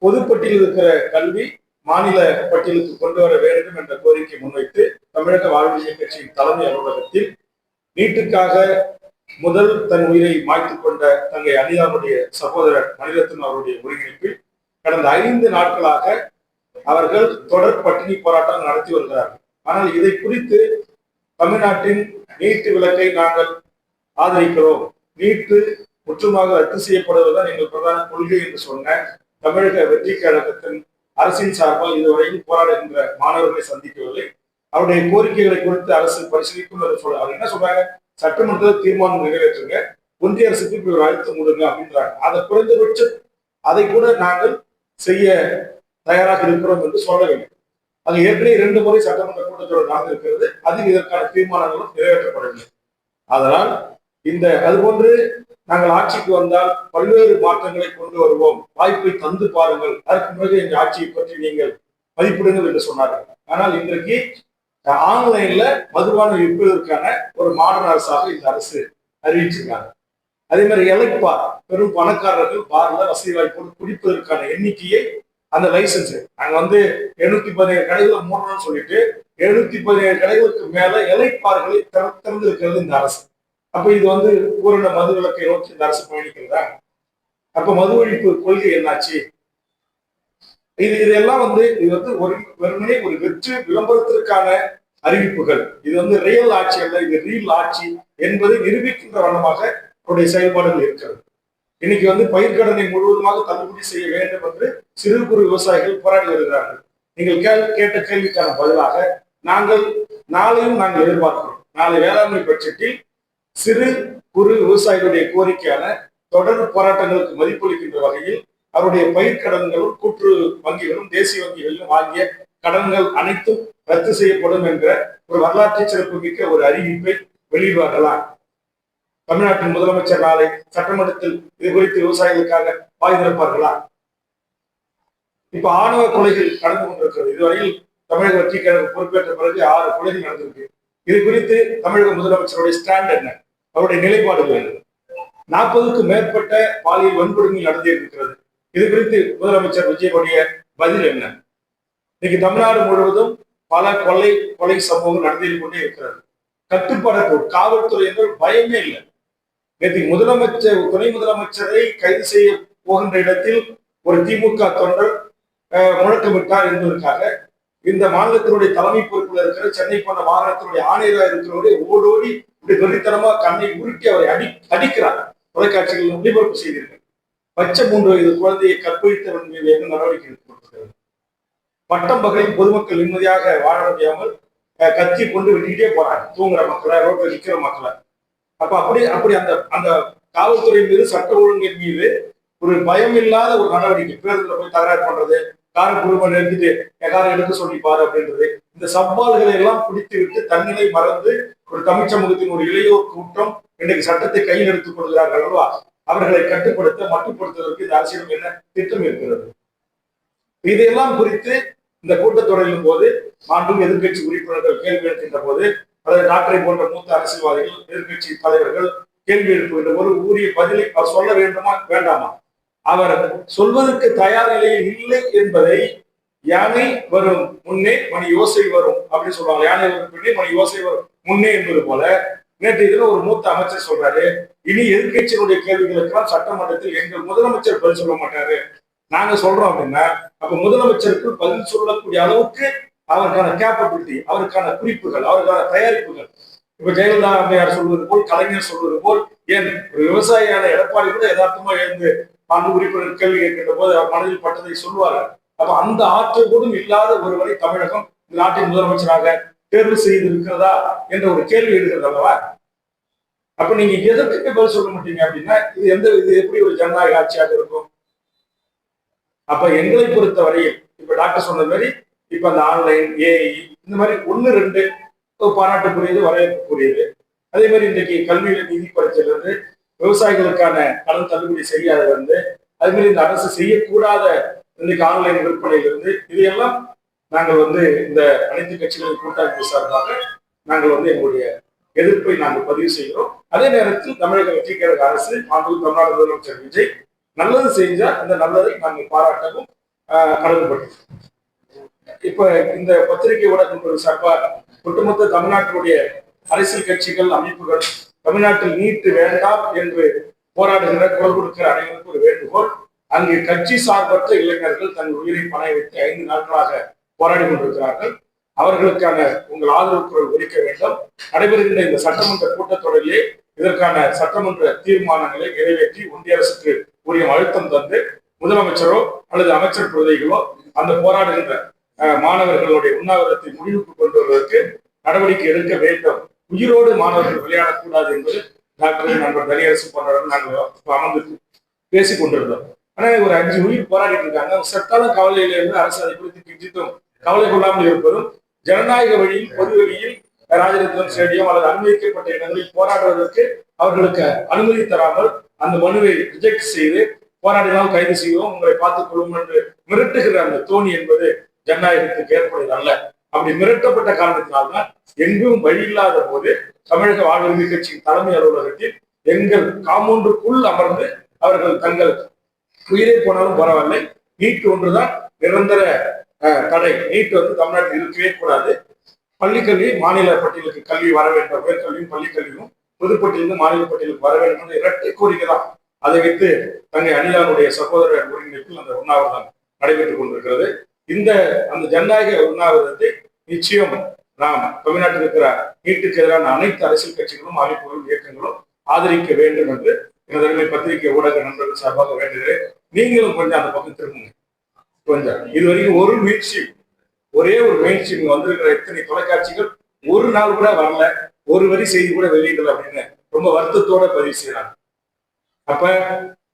பொதுப்பட்டியலில் இருக்கிற கல்வி மாநில பட்டியலுக்கு கொண்டு வர வேண்டும் என்ற கோரிக்கை முன்வைத்து தமிழக வாழ்வுரிமை கட்சியின் தலைமை அலுவலகத்தில் நீட்டுக்காக முதல் தன் உயிரை மாய்த்துக் கொண்ட தங்கை அனிதாவுடைய சகோதரர் மணிரத்னம் அவருடைய ஒருங்கிணைப்பில் கடந்த 5 நாட்களாக அவர்கள் தொடர் பட்டினி போராட்டம் நடத்தி வருகிறார்கள். ஆனால் இதை குறித்து தமிழ்நாட்டின் நீட்டு விலக்கை நாங்கள் ஆதரிக்கிறோம், நீட்டு முற்றுமாக ரத்து செய்யப்படுவதுதான் எங்கள் பிரதான கொள்கை என்று சொன்ன தமிழக வெற்றி கழகத்தின் அரசின் சார்பால் இதுவரையில் போராடுகின்ற மாணவர்களை சந்திக்கவில்லை. அவருடைய கோரிக்கைகளை குறித்து அரசு பரிசீலிக்கும் என்று சொல்ல அவர் என்ன சொல்றாங்க, சட்டமன்றத்தில் தீர்மானம் நிறைவேற்றுங்க, ஒன்றிய அரசுக்கு இப்படி ஒரு அழுத்தம் கொடுங்க அப்படின்றாங்க. அதை குறைந்தபட்சம் அதை கூட நாங்கள் செய்ய தயாராக இருக்கிறோம் என்று சொல்லவில்லை. அது ஏற்கனவே 2 முறை சட்டமன்ற கூட்டத்தொடர் நடந்திருக்கிறது, அதில் இதற்கான தீர்மானங்களும் நிறைவேற்றப்படவில்லை. அதனால் அதுபோன்று நாங்கள் ஆட்சிக்கு வந்தால் பல்வேறு மாற்றங்களை கொண்டு வருவோம், வாய்ப்பை தந்து பாருங்கள், அதற்கு பிறகு எங்கள் ஆட்சியை பற்றி நீங்கள் மதிப்பிடுங்கள் என்று சொன்னார்கள். ஆனால் இன்றைக்கு ஆன்லைன்ல மதுபானம் விற்பதற்கான ஒரு மாடர்ன் அரசாக இந்த அரசு அறிவிச்சிருக்காங்க. அதே மாதிரி எலைப்பார், பெரும் பணக்காரர்கள் பார்ல வசதி வாய்ப்போடு குடிப்பதற்கான எண்ணிக்கையை அந்த லைசன்ஸ் நாங்க 717 கடைகளை மூடணும்னு சொல்லிட்டு 717 கடைகளுக்கு மேல எலைப்பார்களை திறந்திருக்கிறது இந்த அரசு. அப்ப இது பூரண மது விலக்கை நோக்கி இந்த அரசு பயணிக்கிறதா? அப்ப மது ஒழிப்பு கொள்கை என்னாச்சு? இதெல்லாம் இது வெறுமனே ஒரு வெற்றி விளம்பரத்திற்கான அறிவிப்புகள். இது ரியல் ஆட்சி அல்ல, இது ரீல் ஆட்சி என்பதை நிரூபிக்கின்ற வண்ணமாக அவருடைய செயல்பாடுகள் இருக்கிறது. இன்னைக்கு பயிர்க்கடனை முழுவதுமாக தள்ளுபடி செய்ய வேண்டும் என்று சிறு குறு விவசாயிகள் போராடி வருகிறார்கள். நீங்கள் கேட்ட கேள்விக்கான பதிலாக நாளையும் நாங்கள் எதிர்பார்க்கிறோம். நாளை வேளாண்மை பட்ஜெட்டில் சிறு குறு விவசாயிகளுடைய கோரிக்கையான தொடர் போராட்டங்களுக்கு மதிப்பளிக்கின்ற வகையில் அவருடைய பயிர்க்கடன்களும் கூட்டுறவு வங்கிகளும் தேசிய வங்கிகளிலும் வாங்கிய கடன்கள் அனைத்தும் ரத்து செய்யப்படும் என்ற ஒரு வரலாற்று சிறப்புமிக்க ஒரு அறிவிப்பை வெளியிடுவார்களா? தமிழ்நாட்டின் முதலமைச்சர் நாளை சட்டமன்றத்தில் இது குறித்து விவசாயிகளுக்காக வாய் திறப்பார்களா? இப்ப ஆணவ கொலைகள் நடந்து கொண்டிருக்கிறது. இதுவரையில் தமிழக வெற்றி கழகம் பொறுப்பேற்ற பிறகு 6 கொலைகள் நடந்திருக்கு. இது குறித்து தமிழக முதலமைச்சருடைய ஸ்டாண்ட் என்ன, அவருடைய நிலைப்பாடுகள் என்ன? 40க்கும் மேற்பட்ட பாலியல் வன்கொடுமைகள் நடந்திருக்கிறது. இது குறித்து முதலமைச்சர் விஜயனுடைய பதில் என்ன? இன்னைக்கு தமிழ்நாடு முழுவதும் பல கொலை சம்பவங்கள் நடந்து கொண்டே இருக்கிறது. கட்டுப்பாடு காவல்துறை என்றால் பயமே இல்லை. நேற்று துணை முதலமைச்சரை கைது செய்ய போகின்ற இடத்தில் ஒரு திமுக தொண்டர் முழக்கமிட்டார் என்பதற்காக இந்த மாநிலத்தினுடைய தலைமை பொறுப்பில் இருக்கிற சென்னை போன்ற மாநிலத்தினுடைய ஆணையராக இருக்கிறவரை ஓடோடி இப்படி வெறித்தனமா கண்ணை உருட்டி அவரை அடிக்கிறார். தொலைக்காட்சிகளில் ஒளிபரப்பு செய்தீர்கள். பச்சை 3 வயது குழந்தையை கற்பழித்தவன் மீது என்ன நடவடிக்கை எடுக்கப்பட்டிருக்கிறது? பட்டம் பகலில் பொதுமக்கள் நிம்மதியாக வாழ முடியாமல் கத்தி கொண்டு வெட்டிக்கிட்டே போறாங்க, தூங்குற மக்களை, ரோட்டில் நிற்கிற மக்களை. அப்ப அப்படி அந்த காவல்துறை மீது, சட்ட ஒழுங்கின் மீது ஒரு பயம் இல்லாத ஒரு நடவடிக்கை. பேருந்துல போய் தகராறு பண்றது, காரை குழுமம் எடுத்துட்டு காரை எடுக்க சொல்லி பாரு அப்படின்றது, இந்த சவால்களை எல்லாம் பிடித்து விட்டு தன்னிலை மறந்து ஒரு தமிழ் சமூகத்தின் ஒரு இளையோர் கூட்டம் இன்றைக்கு சட்டத்தை கையில் எடுத்துக் கொள்கிறார்கள் அல்லவா? அவர்களை கட்டுப்படுத்த, மட்டுப்படுத்துவதற்கு இந்த அரசியலும் என்ன திட்டம் இருக்கிறது? இதையெல்லாம் குறித்து இந்த கூட்டத்தொடரின் போது மாண்புமிகு எதிர்கட்சி உறுப்பினர்கள் கேள்வி எழுக்கின்ற போது, அதாவது டாக்டரை போன்ற மூத்த அரசியல்வாதிகள், எதிர்கட்சி தலைவர்கள் கேள்வி எழுப்புகின்ற போது உரிய பதிலை அவர் சொல்ல வேண்டுமா வேண்டாமா? அவர் சொல்வதற்கு தயார் நிலையில் இல்லை என்பதை யானை வரும் முன்னே மணி யோசை வரும் அப்படின்னு சொல்லுவாங்க. யானை வரும் பின்னே மணி யோசை வரும் முன்னே என்பது போல நேற்று இதுல ஒரு மூத்த அமைச்சர் சொல்றாரு, இனி எதிர்கட்சியினுடைய கேள்விகளுக்கெல்லாம் சட்டமன்றத்தில் எங்கள் முதலமைச்சர் பதில் சொல்ல மாட்டாரு, நாங்க சொல்றோம் அப்படின்னா அப்ப முதலமைச்சருக்கு பதில் சொல்லக்கூடிய அளவுக்கு அவருக்கான கேப்பபிலிட்டி, அவருக்கான குறிப்புகள், அவருக்கான தயாரிப்புகள். இப்ப ஜெயலலிதா அம்மையார் சொல்வது போல், கலைஞர் சொல்வது போல், ஏன் ஒரு விவசாயியான எடப்பாடி கூட யதார்த்தமா எழுந்து மாண்பு உறுப்பினர் கேள்வி கேட்கின்ற போது அவர் மனதில் பட்டதை சொல்வார்கள். அப்ப அந்த ஆற்றல் கூடும் இல்லாத ஒருவரை தமிழகம் இந்த நாட்டின் முதலமைச்சராக தேர்வு செய்திருக்கிறதா என்ற ஒரு கேள்வி எழுகிறது அல்லவா? அப்ப நீங்க எதற்கு பதில் சொல்ல மாட்டீங்க அப்படின்னா இது எப்படி ஒரு ஜனநாயக ஆட்சியாக இருக்கும்? அப்ப எங்களை பொறுத்த வரையில் இப்ப டாக்டர் சொன்ன மாதிரி இப்ப அந்த ஆன்லைன், ஏஐ இந்த மாதிரி 1, 2 பாராட்டுக்குரியது, வரவேற்புக்குரியது. அதே மாதிரி இன்றைக்கு கல்வியில நிதி குறைச்சிலிருந்து விவசாயிகளுக்கான கடன் தள்ளுபடி செய்யாதது, அதே மாதிரி இந்த அரசு செய்யக்கூடாத இன்னைக்கு ஆன்லைன் விற்பனையிலிருந்து இதையெல்லாம் நாங்கள் இந்த அனைத்து கட்சிகளின் கூட்டமைப்பு சார்பாக நாங்கள் எங்களுடைய எதிர்ப்பை நாங்கள் பதிவு செய்கிறோம். அதே நேரத்தில் தமிழக வெற்றி கழக அரசு, தமிழ்நாடு முதலமைச்சர் விஜய் நல்லது செஞ்சா அந்த நல்லதை நாங்கள் பாராட்டவும் கடமைப்பட்டோம். இப்ப இந்த பத்திரிகை ஊடகங்கள் சார்பாக ஒட்டுமொத்த தமிழ்நாட்டினுடைய அரசியல் கட்சிகள், அமைப்புகள் தமிழ்நாட்டில் நீட்டு வேண்டாம் என்று போராடுகிற, குரல் கொடுக்கிற அனைவருக்கும் ஒரு வேண்டுகோள், அங்கு கட்சி சார்பற்ற இளைஞர்கள் தன் உயிரை பணைய வைத்து 5 நாட்களாக போராடி கொண்டிருக்கிறார்கள். அவர்களுக்கான உங்கள் ஆதரவு குரல் ஒலிக்க வேண்டும். நடைபெறுகின்ற இந்த சட்டமன்ற கூட்டத்தொடரிலே இதற்கான சட்டமன்ற தீர்மானங்களை நிறைவேற்றி ஒன்றிய அரசுக்கு உரிய அழுத்தம் தந்து முதலமைச்சரோ அல்லது அமைச்சர் பிரதிகளோ அந்த போராடுகின்ற மாணவர்களுடைய உண்ணாவிரத்தை முடிவுக்கு கொண்டு வருவதற்கு நடவடிக்கை எடுக்க வேண்டும். உயிரோடு மாணவர்கள் விளையாடக்கூடாது என்பது டாக்டர் நண்பர் தனியரசு போன்றவர்கள் நாங்கள் அமர்ந்து பேசிக் கொண்டிருந்தோம். ஆனா ஒரு 5 உயிர் போராடிட்டு இருக்காங்க. சட்டான கவலையில இருந்து அரசு அதை குறித்து கிஞ்சித்தும் கவலை கொள்ளாமல் இருப்பதும், ஜனநாயக வழியில் பொது வழியில் ராஜரத்னம் ஸ்டேடியம் அல்லது அனுமதிக்கப்பட்ட இடங்களில் போராடுவதற்கு அவர்களுக்கு அனுமதி தராமல் அந்த மனுவை ரிஜெக்ட் செய்து போராடினால் கைது செய்வோம், உங்களை பார்த்துக் கொள்ளும் என்று மிரட்டுகிற அந்த தோணி என்பது ஜனநாயகத்துக்கு ஏற்படுவது அல்ல. அப்படி மிரட்டப்பட்ட காரணத்தினால்தான் எங்கும் வழி இல்லாத போது தமிழக வாழ்வுரிமை கட்சியின் தலைமை அலுவலகத்தில் எங்கள் காம்பவுண்டுக்குள் அமர்ந்து அவர்கள் தங்கள் உயிரை போனாலும் பரவாயில்லை, நீட் ஒன்றுதான் நிரந்தர தடை, நீட் தமிழ்நாட்டில் இருக்கவே கூடாது, பள்ளிக்கல்வி மாநில பட்டியலுக்கு கல்வி வர வேண்டும், உயர்கல்வியும் பள்ளிக்கல்வியும் பொதுப்பட்டியலிருந்து மாநில பட்டியலுக்கு வர வேண்டும் என்ற இரட்டை கோரிக்கை தான். அதை வைத்து தங்கை அனிதாவுடைய சகோதரர் ஒருங்கிணைப்பில் அந்த உண்ணாவிரதம் நடைபெற்றுக் கொண்டிருக்கிறது. அந்த ஜனநாயக உண்ணாவிரதத்தை நிச்சயம் நாம் தமிழ்நாட்டில் இருக்கிற நீட்டுக்கு எதிரான அனைத்து அரசியல் கட்சிகளும் அமைப்புகளும் இயக்கங்களும் ஆதரிக்க வேண்டும் என்று எனது பத்திரிகை ஊடக நண்பர்கள் சார்பாக வேண்டுகிறேன். நீங்களும் கொஞ்சம் அந்த பக்கம் திரும்புங்க. கொஞ்சம் இதுவரைக்கும் ஒரு முயற்சி, ஒரே ஒரு முயற்சி வந்திருக்கிற எத்தனை தொலைக்காட்சிகள் ஒரு நாள் கூட வரல, ஒரு வரி செய்தி கூட வெளியிடல அப்படின்னு ரொம்ப வருத்தத்தோட பதிவு செய்யறாங்க. அப்ப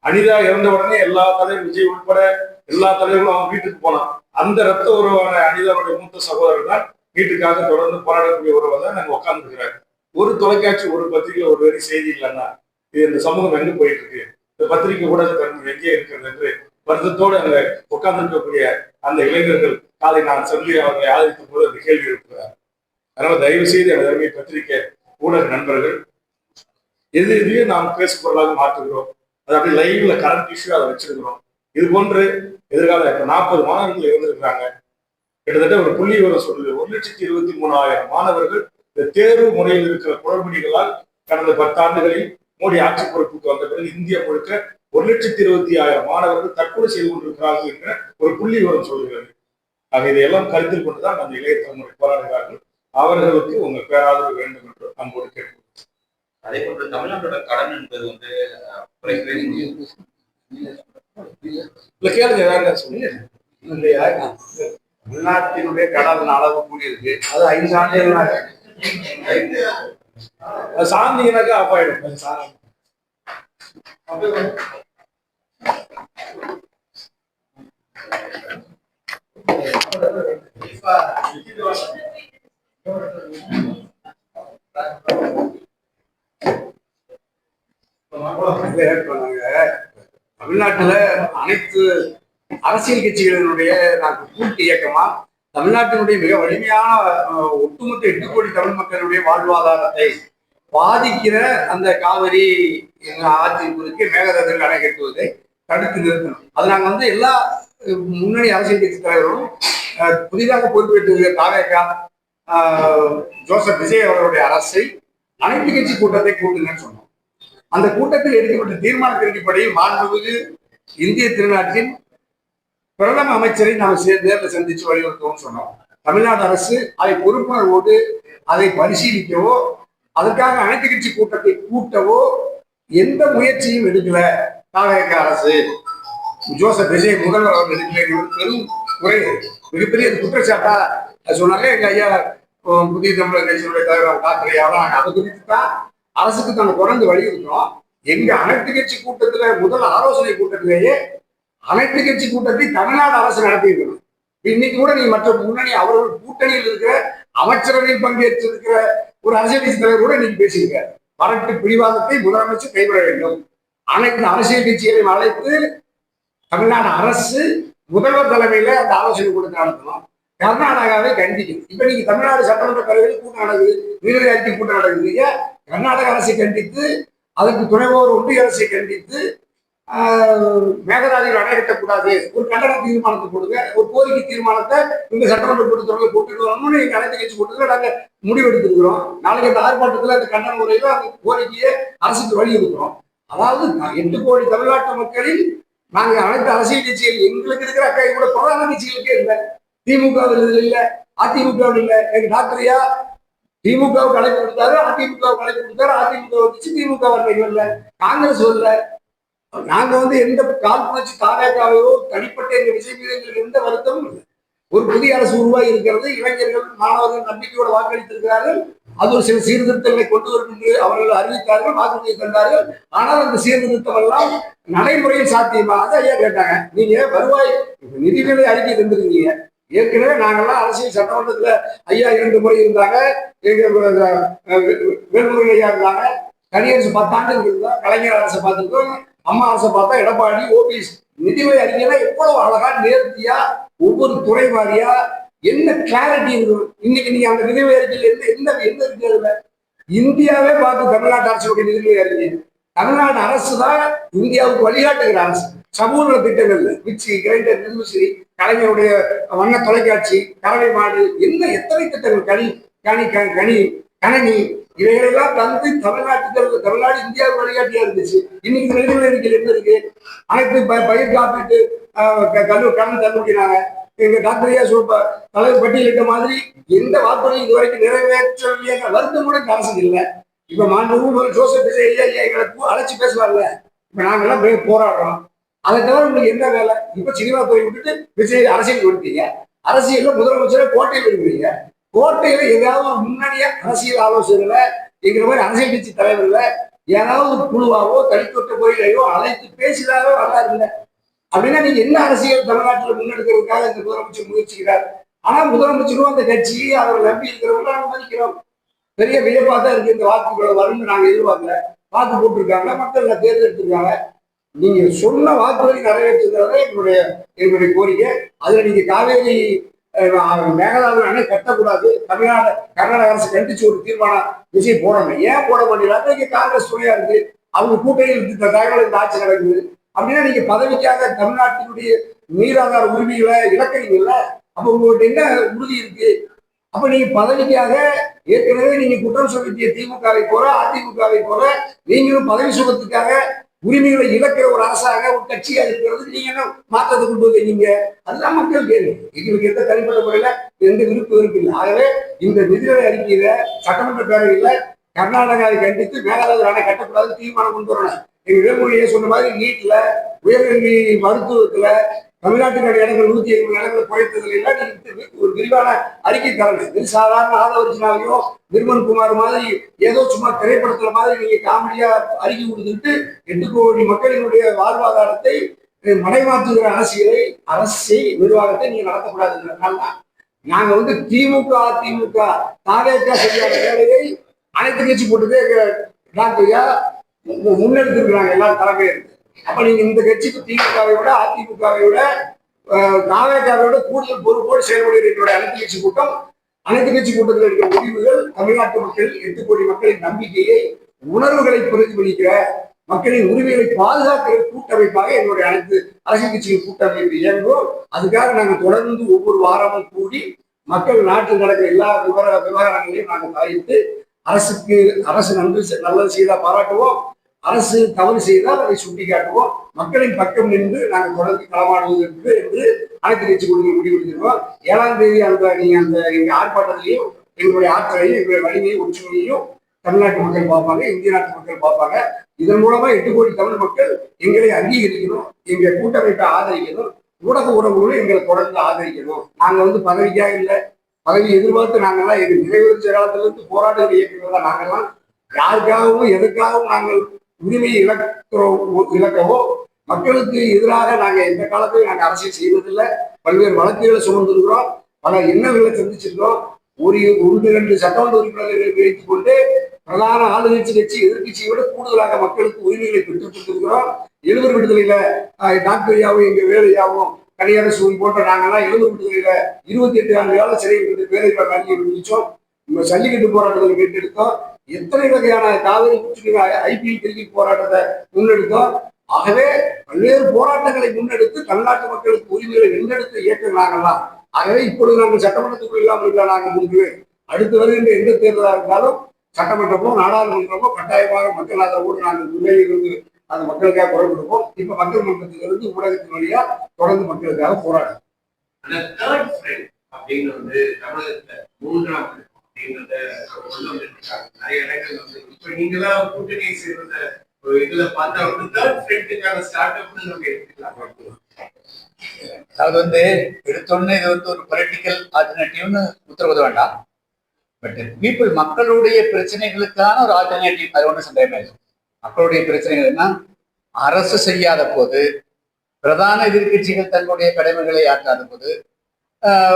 அனிதா இறந்த உடனே எல்லா தலைவரும் விஜய் உட்பட எல்லா தலைவர்களும் அவங்க வீட்டுக்கு போனான். அந்த ரத்த உறவான அனிதாவுடைய மூத்த சகோதரர் தான் வீட்டுக்காக தொடர்ந்து போராடக்கூடிய உறவை தான் நாங்க உட்கார்ந்து இருக்கிறாங்க. ஒரு தொலைக்காட்சி ஒரு பத்திரிகை ஒரு வரி செய்தி இல்லைன்னா இது இந்த சமூகம் எங்க போயிட்டு இருக்கு, இந்த பத்திரிகை ஊடக தன்மை எங்கே இருக்கிறது என்று வருத்தத்தோடு அங்க உட்கார்ந்து இருக்கக்கூடிய அந்த இளைஞர்கள் காலை நான் சொல்லி அவர்களை ஆதரித்த போது அந்த கேள்வி எழுப்புகிறார். அதனால தயவு செய்து எனது பத்திரிகை ஊடக நண்பர்கள் எதையும் நாம் பேசுபொருளாக மாற்றுகிறோம், அது அப்படி லைவ்ல கரண்ட் இஷ்யூ அதை வச்சிருக்கிறோம். இது போன்று எதிர்கால இப்ப 40 மாணவர்கள் இருந்திருக்கிறாங்க. கிட்டத்தட்ட ஒரு புள்ளி விவரம் சொல்லுது, 1,23,000 மாணவர்கள் இந்த தேர்வு முறையில் இருக்கிற குளறுபடிகளால் கடந்த 10 ஆண்டுகளில் மோடி ஆட்சி பொறுப்புக்கு வந்த பிறகு இந்தியா முழுக்க 1,20,000 மாணவர்கள் தற்கொலை செய்து கொண்டிருக்கிறார்கள் என்ற ஒரு புள்ளி விவரம் சொல்லுகிறது. ஆக இதையெல்லாம் கருத்தில் கொண்டுதான் அந்த இளைய தலைமுறை போராடுகிறார்கள். அவர்களுக்கு உங்க பேராதரவு வேண்டும் என்று அன்போடு கேட்கிறோம். அதே போன்று தமிழ்நாட்டோட கடன் என்பது கேளுங்க சொல்லி தமிழ்நாட்டினுடைய கடன் அளவு கூடியிருக்கு. அது 5 ஆண்டுகளாக சாந்தினாக்கா ஆஃப் ஆயிடும். தமிழ்நாட்டுல அனைத்து அரசியல் கட்சிகளினுடைய கூட்டு இயக்கமா தமிழ்நாட்டினுடைய மிக வலிமையான ஒட்டுமொத்த 8 கோடி தமிழ் மக்களுடைய வாழ்வாதாரத்தை பாதிக்கிற அந்த காவிரி ஆற்றின் குறுக்கே மேகதாதுவில் அணை கட்டுவதை தடுத்து நிறுத்தணும். அது நாங்க எல்லா முன்னணி அரசியல் கட்சி தலைவர்களும் புதிதாக பொறுப்பேற்று தாவேகா ஜோசப் விஜய் அவர்களுடைய அரசை அனைத்து கட்சி கூட்டத்தை கூட்டுங்கன்னு சொன்னோம். அந்த கூட்டத்தில் எடுக்கப்பட்ட தீர்மானத்தின்படி மாண்புமிகு இந்திய திருநாட்டின் பிரதம அமைச்சரை நாம் நேரில் சந்திச்சு வலியுறுத்தவும் சொன்னோம். தமிழ்நாடு அரசு அதை பொறுப்புணர்வோடு அதை பரிசீலிக்கவோ அதற்காக அனைத்து கட்சி கூட்டத்தை கூட்டவோ எந்த முயற்சியும் எடுக்கல. தாவேக அரசு ஜோசப் விஜய் முதல்வர் அவர்கள் எடுக்கல. பெரும் குறை, மிகப்பெரிய குற்றச்சாட்டா சொன்னாங்க. எங்க ஐயா புதிய தமிழக கட்சியினுடைய தலைவர் டாக்டர் யாரும் அதை குறித்து தான் அரசுக்கு நாங்கள் தொடர்ந்து வலியுறுத்தோம். எங்க அனைத்து கட்சி கூட்டத்துல முதல் ஆலோசனை கூட்டத்திலேயே அனைத்து கட்சி கூட்டத்தை தமிழ்நாடு அரசு நடத்தியிருக்கணும். இன்னைக்கு கூட நீ மற்ற முன்னணி அவர்கள் கூட்டணியில் இருக்கிற அமைச்சரவையில் பங்கேற்றிருக்கிற ஒரு அரசியல் கட்சி தலைவர் கூட நீங்க பேசியிருக்க வரட்டு பிடிவாதத்தை முதலமைச்சர் கைவிட வேண்டும். அனைத்து அரசியல் கட்சிகளையும் அழைத்து தமிழ்நாடு அரசு முதல்வர் தலைமையில அந்த ஆலோசனை கூட்டத்தை நடத்தணும். கர்நாடகாவை கண்டிக்கும். இப்ப நீங்க தமிழ்நாடு சட்டமன்ற பேரவையில் கூட்டம் நடக்குது, நீதிபதி அறிக்கை கூட்டம் நடக்குது. கர்நாடக அரசை கண்டித்து அதற்கு துணைவோர் ஒன்றிய அரசை கண்டித்து மேகதாதுவில் அணை கட்டக்கூடாது ஒரு கண்டன தீர்மானத்தை கொடுங்க, ஒரு கோரிக்கை தீர்மானத்தை இந்த சட்டமன்ற கூட்டத்தொடரில் போட்டுக்கணும்னு எங்க அனைத்து கட்சி கூட்டத்தில் நாங்க முடிவெடுத்திருக்கிறோம். நாளைக்கு அந்த ஆர்ப்பாட்டத்தில் அந்த கண்டன முறையில அந்த கோரிக்கையை அரசுக்கு வலியுறுத்துறோம். அதாவது 8 கோடி தமிழ்நாட்டு மக்களில் நாங்க அனைத்து அரசியல் கட்சிகள் எங்களுக்கு இருக்கிற அக்கறை கூட பிரதான கட்சிகளுக்கே இல்லை. திமுக இல்லை, அதிமுக இல்லை. எங்க டாக்டரையா திமுகவுக்கு அழைப்பு கொடுத்தாரு, அதிமுகவுக்கு அழைப்பு கொடுத்தாரு, அதிமுக வந்துச்சு, திமுக வரல, காங்கிரஸ் வரல. நாங்க எந்த காழ்ப்புணர்ச்சி தாவேக்காவையோ தனிப்பட்ட எங்க விஷயம் எங்களுக்கு எந்த வருத்தமும் இல்லை. ஒரு புதிய அரசு உருவாகி இருக்கிறது, இளைஞர்கள் மாணவர்கள் நம்பிக்கையோட வாக்களித்திருக்கிறார்கள். அது ஒரு சில சீர்திருத்தங்களை கொண்டு வரும் என்று அவர்கள் அறிவித்தார்கள், வாக்குறுதி தந்தார்கள். ஆனால் அந்த சீர்திருத்தம் எல்லாம் நடைமுறையில் சாத்தியமா? அதை ஐயா கேட்டாங்க. நீங்க வருவாய் நிதிநிலை அறிக்கை தந்திருக்கீங்க. ஏற்கனவே நாங்கெல்லாம் அரசியல் சட்டமன்றத்துல ஐயா 2 முறை இருந்தாங்க, வேலுமணி ஐயா இருந்தாங்க, தனியரசு 10 ஆண்டுகள் இருந்தா, கலைஞர் அரசை பார்த்துருக்கோம், அம்மா அரசை பார்த்தா எடப்பாடி, ஓபிஎஸ். நிதிநிலை அறிக்கையெல்லாம் எவ்வளவு அழகா நேர்த்தியா ஒவ்வொரு துறை வாரியா என்ன கிளாரிட்டி இருக்கும். இன்னைக்கு நீங்க அந்த நிதிநிலை அறிக்கையில் என்ன இருக்கு? அதுல இந்தியாவே பார்த்து தமிழ்நாட்டு அரசுடைய நிதிநிலை அறிக்கை. தமிழ்நாடு அரசு தான் இந்தியாவுக்கு வழிகாட்டுகிற அரசு. சமூக திட்டங்கள், மிக்சி, கிரைண்டர், மின்விசிறி, கலைஞருடைய வண்ண தொலைக்காட்சி, கறவை மாடு, எத்தனை திட்டங்கள், கணனி, இவைகளெல்லாம் தந்து தமிழ்நாடு இந்தியாவுக்கு வழிகாட்டியா இருந்துச்சு. இன்னைக்கு நிதிநிலை அறிக்கையில் என்ன இருக்கு? அனைத்து பயிர் காப்பீட்டு கடன் தள்ளுபடினாங்க. எங்க டாக்டரையா தலைவர் பட்டியலிட்ட மாதிரி எந்த வாக்குறுதியும் இதுவரைக்கும் நிறைவேற்றவில்லை. வருத்தம் கூட அரசு இல்லை. இப்ப மாண்பு ஜோசப் விஜய் எங்களை அழைச்சி பேசுவார்ல, இப்ப நாங்கெல்லாம் போராடுறோம். அதை தவிர உங்களுக்கு என்ன வேலை? இப்ப சினிமா துறை விட்டுட்டு விஜய் அரசியல் கொடுத்தீங்க. அரசியல்ல முதலமைச்சரை கோட்டையில் இருக்கிறீங்க. கோட்டையில ஏதாவது முன்னணிய அரசியல் ஆலோசனைகளை எங்கிற மாதிரி அரசியல் கட்சி தலைவர்ல ஏதாவது குழுவாவோ தனிப்பட்ட முறையிலையோ அழைத்து பேசினாரோ வரலாறு இல்லை. அப்படின்னா நீங்க என்ன அரசியல் தமிழ்நாட்டில் முன்னெடுக்கிறதுக்காக இந்த முதலமைச்சர் முயற்சிக்கிறார். ஆனா முதலமைச்சரும் அந்த கட்சி அவரை நம்பி இருக்கிறவங்க நாங்க மதிக்கிறோம். பெரிய வியப்பா தான் இருக்கு. இந்த வாக்குகளை வரும்னு நாங்க எதிர்பார்க்கல. வாக்கு போட்டிருக்காங்க, மக்கள் தேர்ந்தெடுத்திருக்காங்க. நீங்க சொன்ன வாக்குறுதி நிறைவேற்றுறத எங்களுடைய கோரிக்கை. அதுல நீங்க காவேரி மேகதாது அணை கட்டக்கூடாது, கர்நாடக அரசு கண்டிச்சு ஒரு தீர்மானம் விஷயம் போடணும். ஏன் போட மாட்டேங்கிறாங்க? இங்க காங்கிரஸ் துணையா இருக்கு, அவங்க கூட்டணியில் இந்த தகவல் இந்த ஆட்சி நடக்குது. அப்படின்னா நீங்க பதவிக்காக தமிழ்நாட்டினுடைய நீராதார உரிமைகளை இழக்கிறீங்கல்ல, அப்ப உங்கள்கிட்ட என்ன உறுதி இருக்கு? அப்ப நீங்க பதவிக்காக ஏற்கனவே நீங்க குற்றம் சொல்லிய திமுகவை போல அதிமுகவை போல நீங்களும் பதவி சுகத்துக்காக உரிமைகளை இழக்கிற ஒரு அரசாக ஒரு கட்சியா இருக்கிறது. நீங்க என்ன மாற்றத்தை கொண்டு வந்தீங்க? அதுதான் மக்கள் கேள்வி. எங்களுக்கு எந்த தனிப்பட்ட முறையில எந்த விருப்பம் இல்லை. ஆகவே இந்த நிதிநிலை அறிக்கையில சட்டமன்ற பேரவையில கர்நாடகாவை கண்டித்து மேகதாது அணை கட்டக்கூடாது தீர்மானம் கொண்டு வரணும். எங்க வேலுமணியை சொன்ன மாதிரி நீட்ல, உயர்கல்வி, மருத்துவத்துல தமிழ்நாட்டுக்கான இடங்கள் 150 இடங்களை குறைத்ததுல எல்லாம் நீங்க ஒரு விரிவான அறிக்கை தரணும். சாதாரண ஆதவர்ஜனாவையோ நிர்மல் குமார் மாதிரி ஏதோ சும்மா திரைப்படத்துல மாதிரி நீங்க காமெடியா அறிக்கை கொடுத்துட்டு 8 கோடி மக்களினுடைய வாழ்வாதாரத்தை மடைமாற்றுகிற அரசை நிர்வாகத்தை நீங்க நடத்தக்கூடாதுங்கிறதுனால நாங்க திமுக அதிமுக தாவேக்கா சரியான வேலையை அனைத்து கட்சி போட்டுதே டாக்டர்யா முன்னெடுத்திருக்கிறாங்க எல்லாரும் தலைமையை இருக்கு. அப்ப நீங்க இந்த கட்சிக்கு திமுகவை விட அதிமுகவை விட தாவேக்காவை விட கூடுதல் பொறுப்போடு செயல்படுகிற அனைத்து கட்சி கூட்டம், அனைத்து கட்சி கூட்டத்தில் இருக்கிற முடிவுகள் தமிழ்நாட்டு மக்கள் 8 கோடி மக்களின் நம்பிக்கையை, உணர்வுகளை பிரதிபலிக்கிற, மக்களின் உரிமைகளை பாதுகாக்கிற கூட்டமைப்பாக என்னுடைய அனைத்து அரசியல் கட்சியின் கூட்டமைப்பு இயங்கும். அதுக்காக நாங்கள் தொடர்ந்து ஒவ்வொரு வாரமும் கூடி மக்கள் நாட்டில் நடக்கிற எல்லா விவகாரங்களையும் நாங்கள் தலையிட்டு அரசு நல்லது செய்தா பாராட்டுவோம், அரசு தவறு செய்தால் அதை சுட்டி காட்டுவோம், மக்களின் பக்கம் நின்று நாங்கள் தொடர்ந்து களமாடுவதற்கு என்று அனைத்து கட்சி குழுக்கள் முடிவெடுத்திருக்கோம். 7ஆம் தேதி எங்க ஆர்ப்பாட்டத்திலையும் எங்களுடைய ஆற்றலையும் எங்களுடைய வலிமையும் ஒற்றுமையையும் தமிழ்நாட்டு மக்கள் பார்ப்பாங்க, இந்திய நாட்டு மக்கள் பார்ப்பாங்க. இதன் மூலமா 8 கோடி தமிழ் மக்கள் எங்களை அங்கீகரிக்கணும், எங்க கூட்டமைப்பை ஆதரிக்கணும், ஊடக உறவுகளும் எங்களை தொடர்ந்து ஆதரிக்கணும். நாங்க பதவிக்காக இல்லை, பதவி எதிர்பார்த்து நாங்கெல்லாம் எங்க நிறைவேற்ற காலத்திலிருந்து போராட்ட இயக்கங்கள் தான். நாங்கெல்லாம் யாருக்காகவும் எதுக்காகவும் நாங்கள் உரிமையை இழக்கவோ மக்களுக்கு எதிராக நாங்க எந்த காலத்திலும் நாங்கள் அரசியல் செய்வதில்லை. பல்வேறு வழக்குகளை சுமந்திருக்கிறோம், பல எண்ணங்களை சந்திச்சிருக்கிறோம். 1-2 சட்டமன்ற உறுப்பினர்களை வைத்துக் கொண்டு பிரதான ஆளுங்கட்சி கட்சி எதிர்கட்சியை விட கூடுதலாக மக்களுக்கு உரிமைகளை பெற்றுக் கொடுத்திருக்கிறோம். 70 விடுதலையில டாக்டரையாவும் எங்க வேலையாவும் கனியரசு போன்ற நாங்கெல்லாம் 70 விடுதலையில 28 ஆண்டு கால சிறையில் பேரைகளை வாங்கி விடுவிச்சோம். ஜல்லிக்கட்டு போராட்டத்தை மீட்டெடுத்தோம். எத்தனை வகையான காவிரி IPL கிரிக்கெட் போராட்டத்தை முன்னெடுத்தோம். ஆகவே பல்வேறு போராட்டங்களை முன்னெடுத்து தமிழ்நாட்டு மக்களுக்கு உரிமைகளை வென்றெடுத்த இயக்கம் நாங்கள்லாம். ஆகவே இப்பொழுது நாங்கள் சட்டமன்றத்துக்குள் இல்லாமல் இருக்கலாம். நாங்கள் முன்பு அடுத்து வருகின்ற எந்த தேர்தலாக இருந்தாலும் சட்டமன்றமோ நாடாளுமன்றமோ கட்டாயமாக மக்கள் ஆதரவோடு நாங்கள் முன்னேறி அந்த மக்களுக்காக குரல் கொடுப்போம். இப்ப மக்கள் மன்றத்திலிருந்து ஊடகத்தின் வழியா தொடர்ந்து மக்களுக்காக போராடும். ஆனா தேர்ட் ஃப்ரெண்ட் அப்படின்னு வந்து தமிழகத்துல மூன்றாம் அப்படின்றத கொண்டு வந்துருக்காங்க. நிறைய இடங்கள் வந்து இப்ப நீங்களாம் கூட்டணி சேர்ந்த இதுல பார்த்தா வந்து தேர்ட் ஃப்ரெண்டுக்கான ஸ்டார்ட் அப்னு நம்ம எடுத்துக்கலாம். அதாவது வந்து எடுத்தோடனே இது வந்து ஒரு பொலிட்டிக்கல் ஆல்டர்னேட்டிவ்னு உத்தரவிட வேண்டாம். பட் பீப்புள் மக்களுடைய பிரச்சனைகளுக்கான ஒரு ஆல்டர்னேட்டிவ், அது ஒன்றும் சந்தேகமே இல்லை. மக்களுடைய பிரச்சனைகள்னா அரசு செய்யாத போது, பிரதான எதிர்கட்சிகள் தன்னுடைய கடமைகளை ஆற்றாத போது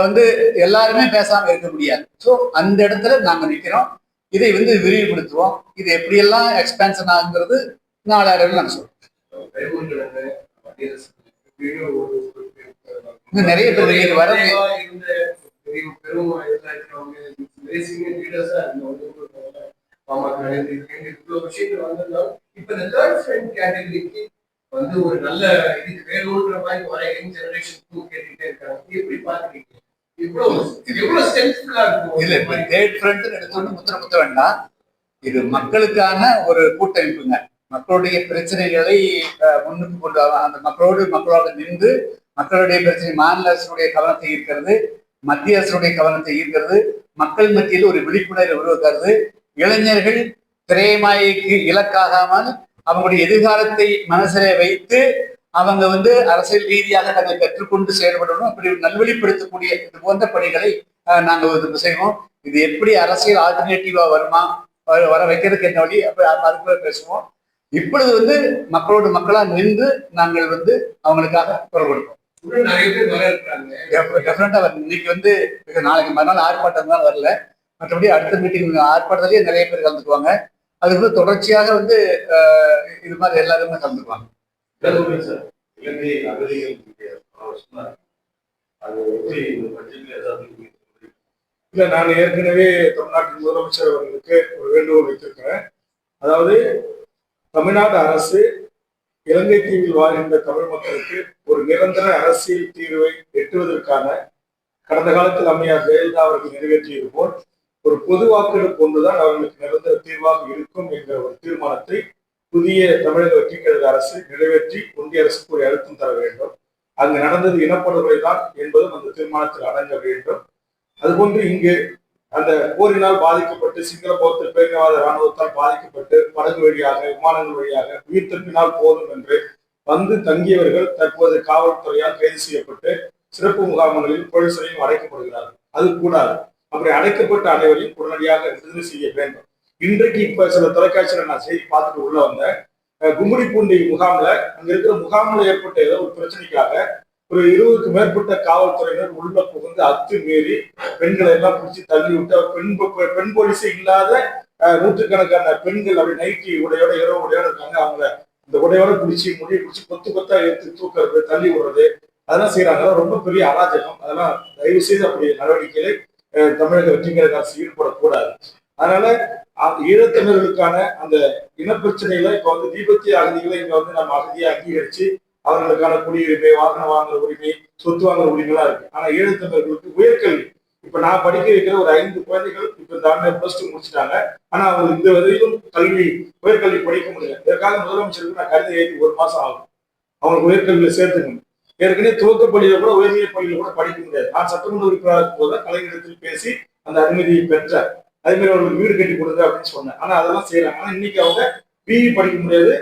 வந்து எல்லாருமே பேசாம இருக்க முடியாது. ஸோ அந்த இடத்துல நாங்க நிற்கிறோம். இதை வந்து விரிவுபடுத்துவோம். இது எப்படியெல்லாம் எக்ஸ்பேன்ஷன் ஆகுங்கிறது நாளாக நாங்க சொல்றோம். இன்னும் நிறைய பேர் வெளியே வர வந்து ஒரு நல்ல இதுக்கு வேணும்ன்ற மாதிரி வர யங் ஜெனரேஷன் கேட்டுட்டே இருக்காங்க. எப்படி பாக்குறீங்க? எவ்வளவு ஸ்ட்ரென்த்ஃபுல்லா இருக்கும்? இல்ல, இப்ப தேர்ட் ஃப்ரண்ட் எடுத்தோன்னு முத்திர வேண்டாம். இது மக்களுக்கான ஒரு கூட்டமைப்புங்க. மக்களுடைய பிரச்சனைகளை முன்னுக்கு கொண்டு அந்த மக்களோட நின்று மக்களுடைய பிரச்சனை, மாநில அரசுடைய கவனத்தை ஈர்க்கிறது, மத்திய அரசுடைய கவனத்தை ஈர்க்கிறது, மக்கள் மத்தியில் ஒரு விழிப்புணர்வு உருவாக்குறது, இளைஞர்கள் திரைமாய்க்கு இலக்காகாமல் அவங்களுடைய எதிர்காலத்தை மனசிலே வைத்து அவங்க வந்து அரசியல் ரீதியாக தங்களை கற்றுக்கொண்டு செயல்படணும். அப்படி நல்வழிப்படுத்தக்கூடிய இது போன்ற பணிகளை நாங்கள் செய்வோம். இது எப்படி அரசியல் ஆல்டர்னேட்டிவா வருமா, வர வைக்கிறதுக்கு என்ன வழி, அதுக்குள்ள பேசுவோம். இப்பொழுது வந்து மக்களோடு மக்களா நின்று நாங்கள் வந்து அவங்களுக்காக குரல் கொடுப்போம். நிறைய பேர் வர இருக்காங்க. டெஃபினட்டா இன்னைக்கு வந்து நாளைக்கு மறுநாள் ஆர்ப்பாட்டம் தான் வரல, மற்றபடி அடுத்த மீட்டிங் ஆர்ப்பாட்டத்திலேயே நிறைய பேர் கலந்துக்குவாங்க. அதுக்கு வந்து தொடர்ச்சியாக வந்து இது மாதிரி எல்லாருமே கலந்துக்குவாங்க. இலங்கை அகதிகள் இல்ல, நான் ஏற்கனவே தமிழ்நாட்டின் முதலமைச்சர் அவர்களுக்கு ஒரு வேண்டுகோள் வைத்திருக்கிறேன். அதாவது தமிழ்நாடு அரசு இலங்கை தீவில் வாழ்கின்ற தமிழ் மக்களுக்கு ஒரு நிரந்தர அரசியல் தீர்வை எட்டுவதற்கான கடந்த காலத்தில் அம்மையார் ஜெயலலிதா அவர்கள் நிறைவேற்றியது போல் ஒரு பொது வாக்கெடுப்பு ஒன்றுதான் அவர்களுக்கு நிரந்தர தீர்வாக இருக்கும் என்ற ஒரு தீர்மானத்தை புதிய தமிழக வெற்றிக்கழக அரசு நிறைவேற்றி ஒன்றிய அரசுக்கு ஒரு அழுத்தம் தர வேண்டும். அங்கு நடந்தது இனப்படுகொலை தான் என்பதும் அந்த தீர்மானத்தில் அடங்க வேண்டும். அதுபோன்று இங்கு அந்த போரினால் பாதிக்கப்பட்டு சிங்கள பௌத்த பேரினவாத இராணுவத்தால் பாதிக்கப்பட்டு படகு வழியாக, விமானங்கள் வழியாக உயிர் தப்பினால் போதும் என்று வந்து தங்கியவர்கள் தற்போது காவல்துறையால் கைது செய்யப்பட்டு சிறப்பு முகாம்களில் போலீஸ் சிறையில் அடைக்கப்படுகிறார்கள். அது கூடாது. அப்படி அடைக்கப்பட்ட அனைவரையும் உடனடியாக விடுதலை செய்ய வேண்டும். இன்றைக்கு இப்ப சில தொலைக்காட்சியில நான் செய்தி பார்த்துட்டு உள்ள வந்தேன். கும்மிடிப்பூண்டி முகாம்ல அங்க இருக்கிற முகாம்ல ஏற்பட்ட ஏதோ ஒரு பிரச்சனைக்காக ஒரு 20க்கு மேற்பட்ட காவல்துறையினர் உள்ள புகுந்து அத்துமீறி பெண்களை எல்லாம் பிடிச்சி தள்ளி விட்டு பெண் போலீஸே இல்லாத நூற்றுக்கணக்கான பெண்கள் அப்படி நைட்டி உடையோட இரவு உடையோட இருக்காங்க. அவங்க இந்த உடையோட பிடிச்சி முடியை பிடிச்சி கொத்து கொத்தா எடுத்து தூக்குறது, தள்ளி விடுறது, அதெல்லாம் செய்யறாங்க. அதெல்லாம் ரொம்ப பெரிய அராஜகம். அதெல்லாம் தயவு செய்து அப்படி நடவடிக்கைகளை தமிழக வெற்றிக்கழக அரசு ஈடுபடக்கூடாது. அதனால ஈழத்தமிழர்களுக்கான அந்த இனப்பிரச்சனைகளை இப்ப வந்து தீபத்திய அகதிகளை இங்க வந்து நம்ம அகதியை அங்கீகரிச்சு அவர்களுக்கான குடியுரிமை, வாகனம் வாங்குற உரிமை, சொத்து வாங்குற உரிமைலாம் இருக்கு. ஆனா ஈழத்தமிழர்களுக்கு உயர்கல்வி, இப்ப நான் படிக்க வைக்கிற ஒரு 5 குழந்தைகள் இப்ப இந்த ஆண்டு +2 முடிச்சுட்டாங்க. ஆனா அவங்க இந்த வரையிலும் உயர்கல்வி படிக்க முடியல. இதற்காக முதலமைச்சருக்கு நான் கடிதம் எழுதி 1 மாசம் ஆகும் அவங்களுக்கு உயர்கல்வியில சேர்த்துக்கணும். ஏற்கனவே துவக்க பள்ளியில கூட உயர்நிலை பள்ளியில கூட படிக்க முடியாது. நான் சட்டமன்ற உறுப்பினராக இருக்கும் போது கலைஞரிடத்தில் பேசி அந்த அனுமதியை பெற்றார். அதே மாதிரி அவங்களுக்கு வீடு கட்டி கொடுங்க அப்படின்னு சொன்னேன். ஆனா அதெல்லாம் செய்யறாங்க. ஆனா இன்னைக்கு அவங்க பிஇ படிக்க முடியாது,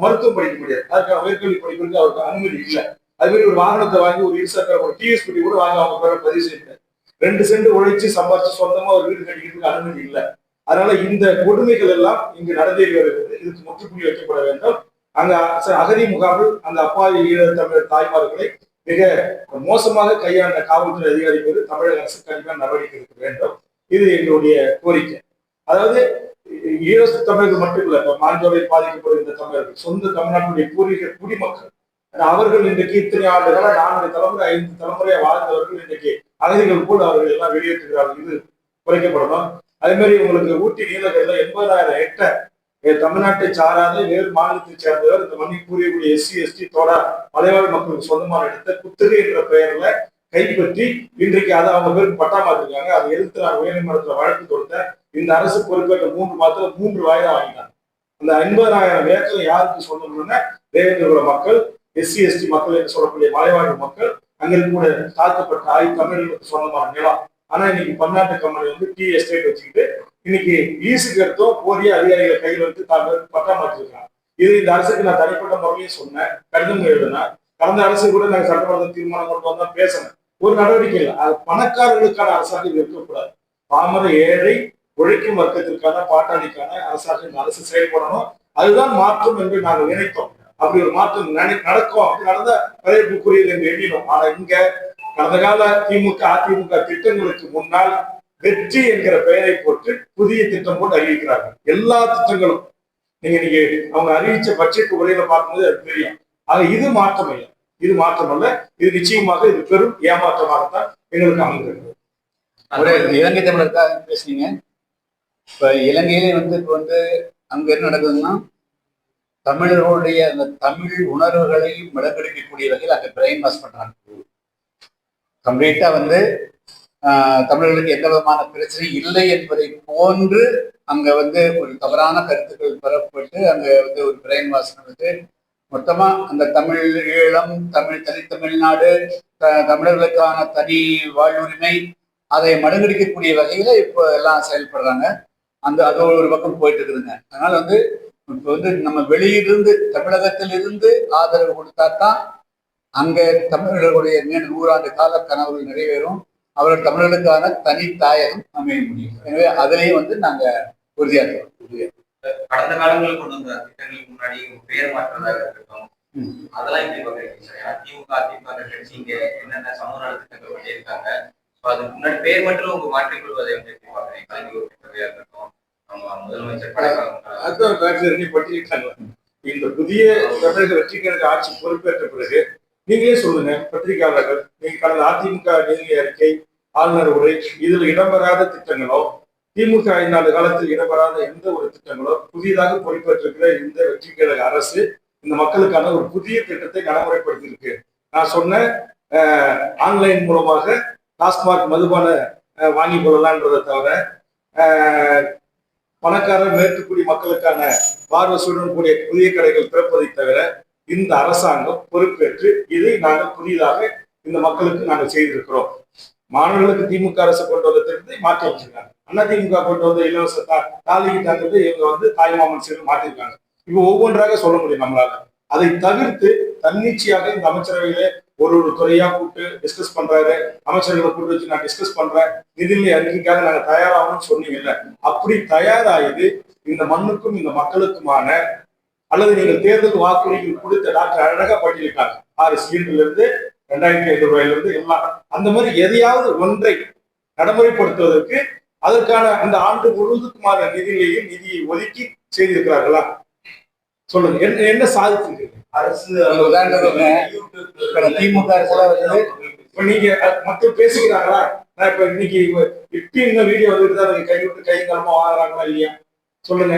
மருத்துவம் படிக்க முடியாது. அதுக்கான உயர்கல்வி படிக்கிறதுக்கு அவருக்கு அனுமதி இல்லை. அது மாதிரி ஒரு வாகனத்தை வாங்கி ஒரு இருசக்கர ஒரு டிஎஸ் பெட்டி கூட வாங்க அவங்க பேர பதிவு செய்யல. 2 சென்ட் உழைச்சு சம்பாதிச்சு சொந்தமா ஒரு வீடு கட்டிக்கிறதுக்கு அனுமதி இல்லை. அதனால இந்த கொடுமைகள் எல்லாம் இங்கு நடந்தேறி வருகிறது. இதுக்கு முற்றுப்புள்ளி வைக்கப்பட வேண்டும். அங்க அகதி முகாமில் அந்த அப்பாவி ஈழத்தமிழர் தாய்மார்களை மிக மோசமாக கையாண்ட காவல்துறை அதிகாரி மீது தமிழக அரசு கண்டிப்பாக நடவடிக்கை எடுக்க வேண்டும். இது எங்களுடைய கோரிக்கை. அதாவது ஈழ தமிழர்கள் மட்டும் இல்ல, இப்ப மாஞ்சோலை பாதிக்கப்படுகின்ற தமிழர்கள், சொந்த தமிழ்நாட்டுடைய பூர்வீக குடிமக்கள், அவர்கள் இன்றைக்கு இத்தனை ஆண்டுகளா 4 தலைமுறை 5 தலைமுறையா வாழ்ந்தவர்கள் இன்றைக்கு அகதிகள் போல் அவர்கள் எல்லாம் வெளியேற்றுகிறார்கள். இது குறைக்கப்படணும். அதே மாதிரி உங்களுக்கு ஊட்டி நீலகிரில 80,000 ஹெக்டர் தமிழ்நாட்டை சாராத வேறு மாநிலத்தை சேர்ந்தவர் இந்த மண்ணை கூறியக்கூடிய SC ST தோடா மலைவாழ் மக்களுக்கு சொந்தமான இடத்தை குத்தகை என்ற பெயர்ல கைப்பற்றி இன்றைக்கு அதை அவங்க பேருக்கு பட்டா மாத்திருக்காங்க. அதை எதிர்த்து நான் உயர்நீதிமன்றத்துல வழக்கு தொடுத்தேன். இந்த அரசு பொறுப்பேற்ற 3 மாதத்துல 3 வாய்தா வாங்கினாங்க. அந்த 50,000 ஏக்கர் யாருக்கு சொல்லணும்னா தேவேந்திரகுல மக்கள், SC ST மக்கள் என்று சொல்லக்கூடிய மலைவாழ் மக்கள், அங்க இருக்கக்கூடிய தாழ்த்தப்பட்ட தமிழர்களுக்கு சொந்தமான நிலம். ஆனா இன்னைக்கு பன்னாட்டு கம்பெனி வந்து டீ எஸ்டேட் வச்சுக்கிட்டு இன்னைக்கு லீஸுக்கு எடுத்தோம் போதிய அதிகாரிகளை கையில் வந்து பட்டா மாற்றிருக்காங்க. இது இந்த அரசுக்கு நான் தனிப்பட்ட முறையும் சொன்னேன், கடிதம் எழுதுனேன். கடந்த அரசு கூட நாங்கள் சட்டமன்ற தீர்மானம் கொண்டு வந்தா பேசினேன். ஒரு நடவடிக்கை இல்லை. அது பணக்காரர்களுக்கான அரசாக இது இருக்கக்கூடாது. பாமர ஏழை உழைக்கும் வர்க்கத்திற்கான பாட்டாளிக்கான அரசாக இந்த அரசு செயல்படணும். அதுதான் மாற்றம் என்று நாங்கள் நினைத்தோம். அப்படி ஒரு மாற்றம் நடக்கும். அப்படி நடந்த வரவேற்புக்குரியது என்று எண்ணினோம். ஆனா இங்க கடந்த கால திமுக அதிமுக திட்டங்களுக்கு முன்னால் வெற்றி என்கிற பெயரை போட்டு புதிய திட்டம் போட்டு அறிவிக்கிறார்கள். எல்லா திட்டங்களும் நீங்க அவங்க அறிவிச்ச பட்ஜெட் உரையில பார்க்கும்போது அது தெரியும். ஆக இது மாற்றம் இல்லை, இது மாற்றம் அல்ல. இது நிச்சயமாக இது பெரும் ஏமாற்றமாகத்தான் எங்களுக்கு அமைந்திருக்கிறது. ஒரு இலங்கை தமிழருக்காக பேசுனீங்க. இப்ப இலங்கையிலே இப்ப அங்க என்ன நடக்குதுன்னா, தமிழர்களுடைய அந்த தமிழ் உணர்வுகளை மடங்கடிக்கக்கூடிய வகையில் அங்க பிரெயின் வாஷ் பண்றாங்க. கம்ப்ளீட்டா தமிழர்களுக்கு எந்த விதமான பிரச்சனை இல்லை என்பதை போன்று அங்க ஒரு தவறான கருத்துக்கள் பெறப்பட்டு அங்க ஒரு பிரெயின் வாஷ் நடந்து மொத்தமா அந்த தமிழ் ஈழம், தனித்தமிழ்நாடு, தமிழர்களுக்கான தனி வாழ்வுரிமை அதை மடங்கடிக்கக்கூடிய வகையில இப்போ எல்லாம் செயல்படுறாங்க. அது ஒரு பக்கம் போயிட்டு இருக்குதுங்க. அதனால இப்போ நம்ம வெளியிலிருந்து தமிழகத்திலிருந்து ஆதரவு கொடுத்தா தான் அங்க தமிழர்களுடைய 100 ஆண்டு கால கனவுகள் நிறைவேறும். அவர்கள் தமிழர்களுக்கான தனி தாயகம் அமைய முடியும். எனவே அதிலையும் நாங்க உறுதியாகிறோம். கடந்த காலங்களில் கொண்டு வந்த திட்டங்களுக்கு முன்னாடி பெயர் மாற்றதாக இருக்கட்டும், அதெல்லாம் எப்படி பாக்குறீங்க சார்? ஏன்னா திமுக அதிமுக கட்சி இங்க என்னென்ன சமூக நல திட்டங்கள் பண்ணியிருக்காங்க, அதுக்கு முன்னாடி பெயர் மட்டும் உங்க மாற்றிக்கொள்வதை எப்படி பாக்குறீங்க? கலைஞர் திட்டத்தையா இருக்கட்டும், முதலமைச்சர் பட்டியலிட்டாங்க. இந்த புதிய தமிழக வெற்றிக்கழக ஆட்சி பொறுப்பேற்ற பிறகு நீங்களே சொல்லுங்க, பத்திரிகையாளர்கள், நீங்க கடந்த அதிமுக நிதி அறிக்கை, ஆளுநர் உரை, இதுல இடம்பெறாத திட்டங்களோ, திமுக 5 ஆண்டு காலத்தில் இடம்பெறாத எந்த ஒரு திட்டங்களோ, புதிதாக பொறுப்பேற்றிருக்கிற இந்த வெற்றிக்கழக அரசு இந்த மக்களுக்கான ஒரு புதிய திட்டத்தை நடைமுறைப்படுத்தி இருக்கு. நான் சொன்ன ஆன்லைன் மூலமாக டாஸ்மாக் மதுபான வாங்கி கொள்ளலான்றதை தவிர, பணக்காரர் மேற்குக்குடி மக்களுக்கான பார்வசுடன் கூடிய புதிய கடைகள் திறப்பதை தவிர இந்த அரசாங்கம் பொறுப்பேற்று இதை நாங்கள் புதிதாக இந்த மக்களுக்கு நாங்கள் செய்திருக்கிறோம். மாணவர்களுக்கு திமுக அரசு கொண்டு வந்த திட்டத்தை மாற்றி வச்சிருக்காங்க. அதிமுக கொண்டு வந்த இலவச தாலிக்கு தந்தது இவங்க தாய்மாமன் சேர்ந்து மாற்றிருக்காங்க. இப்போ ஒவ்வொன்றாக சொல்ல முடியும் நம்மளால. அதை தவிர்த்து தன்னிச்சையாக இந்த அமைச்சரவையிலே ஒரு துறையா கூப்பிட்டு டிஸ்கஸ் பண்றாரு. அமைச்சர்களை கூப்பிட்டு வச்சு நான் டிஸ்கஸ் பண்றேன், நிதிநிலை அறிக்கைக்காக நாங்க தயாராகணும்னு சொன்னீங்கல்ல, அப்படி தயாராகுது இந்த மண்ணுக்கும் இந்த மக்களுக்குமான, அல்லது நீங்கள் தேர்தல் வாக்குறுதிகள் கொடுத்த டாக்டர் அழகா பட்டியலிட்டாங்க. 6 சிலிண்டர்ல இருந்து 2500 ரூபாயில இருந்து எல்லாம். அந்த மாதிரி எதையாவது ஒன்றை நடைமுறைப்படுத்துவதற்கு அதற்கான அந்த ஆண்டு முழுவதுக்குமான நிதியை ஒதுக்கி செய்திருக்கிறார்களா? சொல்லுங்க, என்ன சாதிச்சிருக்கு அரசு? திமுக இப்ப நீங்க மக்கள் பேசிக்கிறாங்களா? நான் இப்ப இன்னைக்கு இப்ப வீடியோ வந்துட்டு கைவிட்டு கையங்கலமா வாங்குறாங்களா இல்லையா? சொல்லுங்க.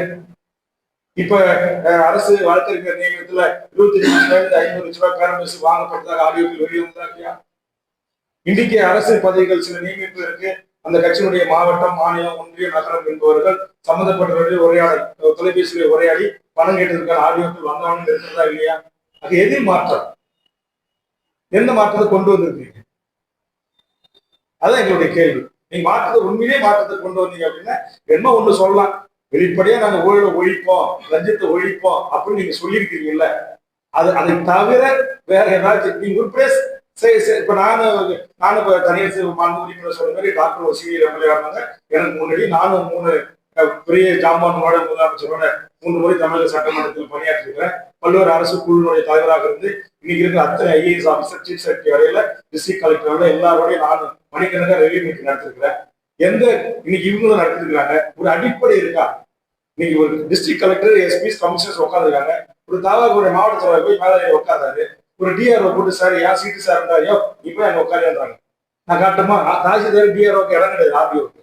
இப்ப அரசு வழக்கறிஞர் நியமனத்துல 25,500 லட்சம் ரூபாய் பேரம்பேசி வாங்கப்பட்டதாக ஆடியோக்கள் வெளியே வந்தா இல்லையா? இன்றைக்கு அரசு பதவிகள் சில நியமிப்பு இருக்கு. அந்த கட்சியினுடைய மாவட்டம், மாநிலம், ஒன்றியம், நகரம் என்பவர்கள் சம்பந்தப்பட்டவர்கள் உரையாடல், தொலைபேசியில் உரையாடி பணம் கேட்டதற்கான ஆடியோக்கள் வந்தவங்க இருக்கிறதா இல்லையா? அது எதிர் மாற்றம், எந்த மாற்றத்தை கொண்டு வந்திருக்கீங்க? அதான் எங்களுடைய கேள்வி. நீங்க மாற்றத்தை உண்மையிலே மாற்றத்தை கொண்டு வந்தீங்க அப்படின்னா என்ன ஒண்ணு சொல்லலாம், வெளிப்படையா நாங்க ஊழலை ஒழிப்போம், லஞ்சத்தை ஒழிப்போம் அப்படின்னு நீங்க சொல்லியிருக்கீங்கல்ல, அதை தவிர வேற ஏதாச்சும் நீங்க உட்பட இப்ப நானும் இப்ப தனியார் மாநில உறுப்பினர் சொல்ற மாதிரி டாக்டர் ஒரு சிவியர் எம்எல்ஏ இருந்தாங்க. எனக்கு முன்னாடி நானும் 3 பெரிய ஜாம்பானோட முதலமைச்சரோட 3 முறை தமிழக சட்டமன்றத்தில் பணியாற்றிருக்கிறேன். பல்வேறு அரசு குழுவினுடைய தலைவராக இருந்து இன்னைக்கு இருக்கிற அத்தனை IAS ஆஃபீஸர், சீஃப் செக்ரட்டரி வரையில, டிஸ்ட்ரிக்ட் கலெக்டர் வரையில எல்லாரோடையும் நான் மணிக்கணக்காக ரெவியூ மீட்டிங் நடத்திருக்கிறேன். இன்னைக்கு இவங்களும் நடத்திருக்கிறாங்க. ஒரு அடிப்படை இருக்கா? இன்னைக்கு ஒரு டிஸ்ட்ரிக்ட் கலெக்டர், எஸ்பிஸ், கமிஷனர்ஸ் உட்காந்துருக்காங்க. ஒரு தாவாக்குடைய மாவட்ட தலைவர் போய் மேலே உட்காந்தாரு. ஒரு டிஆர்ஓ போட்டு சார் என் சீட்டு சார் இருந்தாரியோ இப்ப அங்க உட்காருன்றாங்க. நான் காட்டுமா? தாசில்தார் டிஆர்ஓக்கு இடம் கிடையாது, ஆர்டிஓக்கு.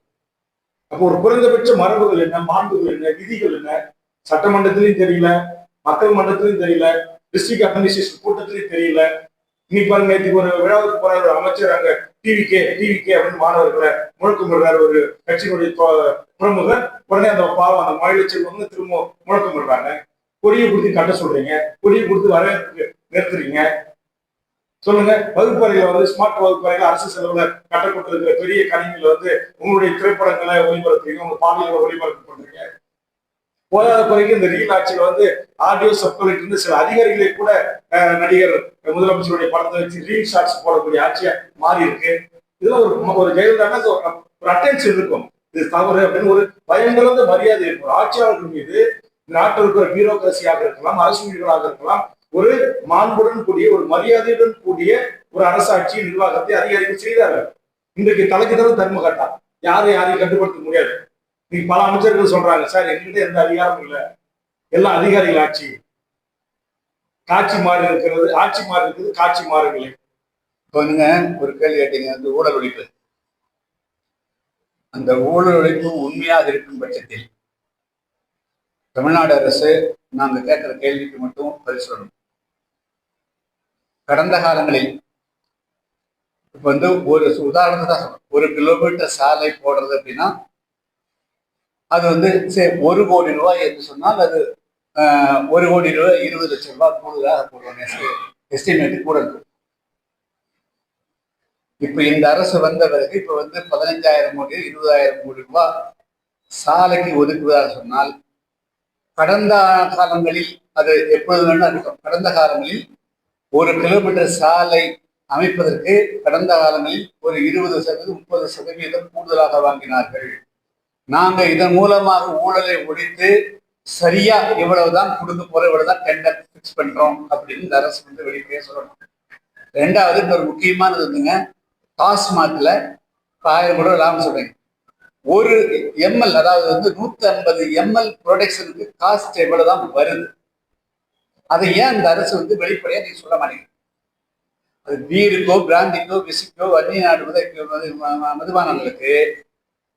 அப்போ ஒரு குறைந்தபட்ச மரபுகள் என்ன, மாண்புகள் என்ன, விதிகள் என்ன, சட்டமன்றத்திலையும் தெரியல, மக்கள் மன்றத்திலையும் தெரியல, டிஸ்ட்ரிக்ட் அட்மினிஸ்ட்ரேஷன் கூட்டத்திலையும் தெரியல. இன்னைக்கு பாருங்க, நேற்றுக்கு ஒரு விழாவுக்கு போற ஒரு அமைச்சர் அங்க டிவிகே அப்படின்னு மாணவர்களை முழக்கமிடுறாரு ஒரு கட்சியினுடைய பிரமுகர். உடனே அந்த பாவம் அந்த மாநில செல்வங்க திரும்ப முழக்கமிடுறாங்க. கொடியை கொடுத்து கட்ட சொல்றீங்க, கொடியை கொடுத்து வரவேற்பு நிறுத்துறீங்க. சொல்லுங்க, வகுப்பறையில வந்து ஸ்மார்ட் வகுப்பறையில அரசு செலவுல கட்டப்பட்டிருக்கிற பெரிய கணினியில வந்து உங்களுடைய திரைப்படங்களை ஒளிபரப்புறீங்க, உங்க பாடல்களை ஒளிபரப்பு பண்றீங்க. போதாத குறைக்கு இந்த ரீல் ஆட்சியில வந்து ஆடியோ சப்கொலிட்டு இருந்து சில அதிகாரிகளை கூட நடிகர் முதலமைச்சருடைய படத்தை வச்சு ரீல் ஷார்ட்ஸ் போடக்கூடிய ஆட்சியா மாறி இருக்கு. இதுல ஒரு ஜெயலலிதா ஒரு அட்டென்ஷன் இருக்கும், இது தவறு அப்படின்னு ஒரு பயங்கர மரியாதை இருக்கும். ஆட்சியாளர்கள் மீது நாட்டில் இருக்கிற பியூரோக்ரசியாக இருக்கலாம், அரசு ஊழியர்களாக இருக்கலாம், ஒரு மாண்புடன் கூடிய ஒரு மரியாதையுடன் கூடிய ஒரு அரசாட்சி நிர்வாகத்தை அதிகாரிகள் செய்தார்கள். இன்றைக்கு தலைக்கு தர தர்ம கட்டா யாரையும் கட்டுப்படுத்த முடியாது. நீங்க பல அமைச்சர்கள் சொல்றாங்க, சார் எங்கிட்ட எந்த அதிகாரமும் இல்லை, எல்லாம் அதிகாரிகள் ஆட்சி, காட்சி மாறி இருக்கிறது, ஆட்சி மாறி இருக்குது, காட்சி மாறவில்லை. இப்போ நீங்க ஒரு கேள்வி கேட்டீங்க, அந்த ஊழல் ஒழிப்பு. அந்த ஊழல் ஒழிப்பு உண்மையாக இருக்கும் பட்சத்தில் தமிழ்நாடு அரசு நாங்க கேட்கிற கேள்விக்கு மட்டும் பதில் சொல்லணும். கடந்த காலங்களில் இப்ப வந்து ஒரு உதாரணத்தை தான் சொல்லணும், 1 கிலோமீட்டர் சாலை போடுறது அப்படின்னா அது வந்து 1 கோடி ரூபாய் என்று சொன்னால் அது 1 கோடி ரூபாய் 20 லட்சம் ரூபாய் கூடுதலாக போடுவாங்க, எஸ்டிமேட் கூட இருக்கும். இப்ப இந்த அரசு வந்த பிறகு இப்ப வந்து 15,000 கோடி 20,000 கோடி ரூபாய் சாலைக்கு ஒதுக்குவதாக சொன்னால், கடந்த காலங்களில் அது எப்பொழுது வேணாலும் இருக்கும். கடந்த காலங்களில் 1 கிலோமீட்டர் சாலை அமைப்பதற்கு கடந்த காலங்களில் ஒரு 20% 30% கூடுதலாக வாங்கினார்கள். நாங்க இதன் மூலமாக ஊழலை ஒழித்து சரியா இவ்வளவுதான் கொடுக்க போறோம், இவ்வளவுதான் டெண்டர் பிக்ஸ் பண்றோம் அப்படின்னு இந்த அரசு வந்து வெளிப்படையா சொல்லணும். 2வது ஒரு முக்கியமானது வந்துங்க, டாஸ்மாக்ல 1000 கூட லாபம் சொல்றீங்க. 1 ml அதாவது வந்து 150 ml ப்ரொடக்ஷனுக்கு காஸ்ட் எவ்வளவுதான் வருது, அதை ஏன் இந்த அரசு வந்து வெளிப்படையா நீங்க சொல்ல மாட்டீங்க? அது பீருக்கோ பிராந்திக்கோ விசிக்கோ அந்நிய நாடு மதுபானங்களுக்கு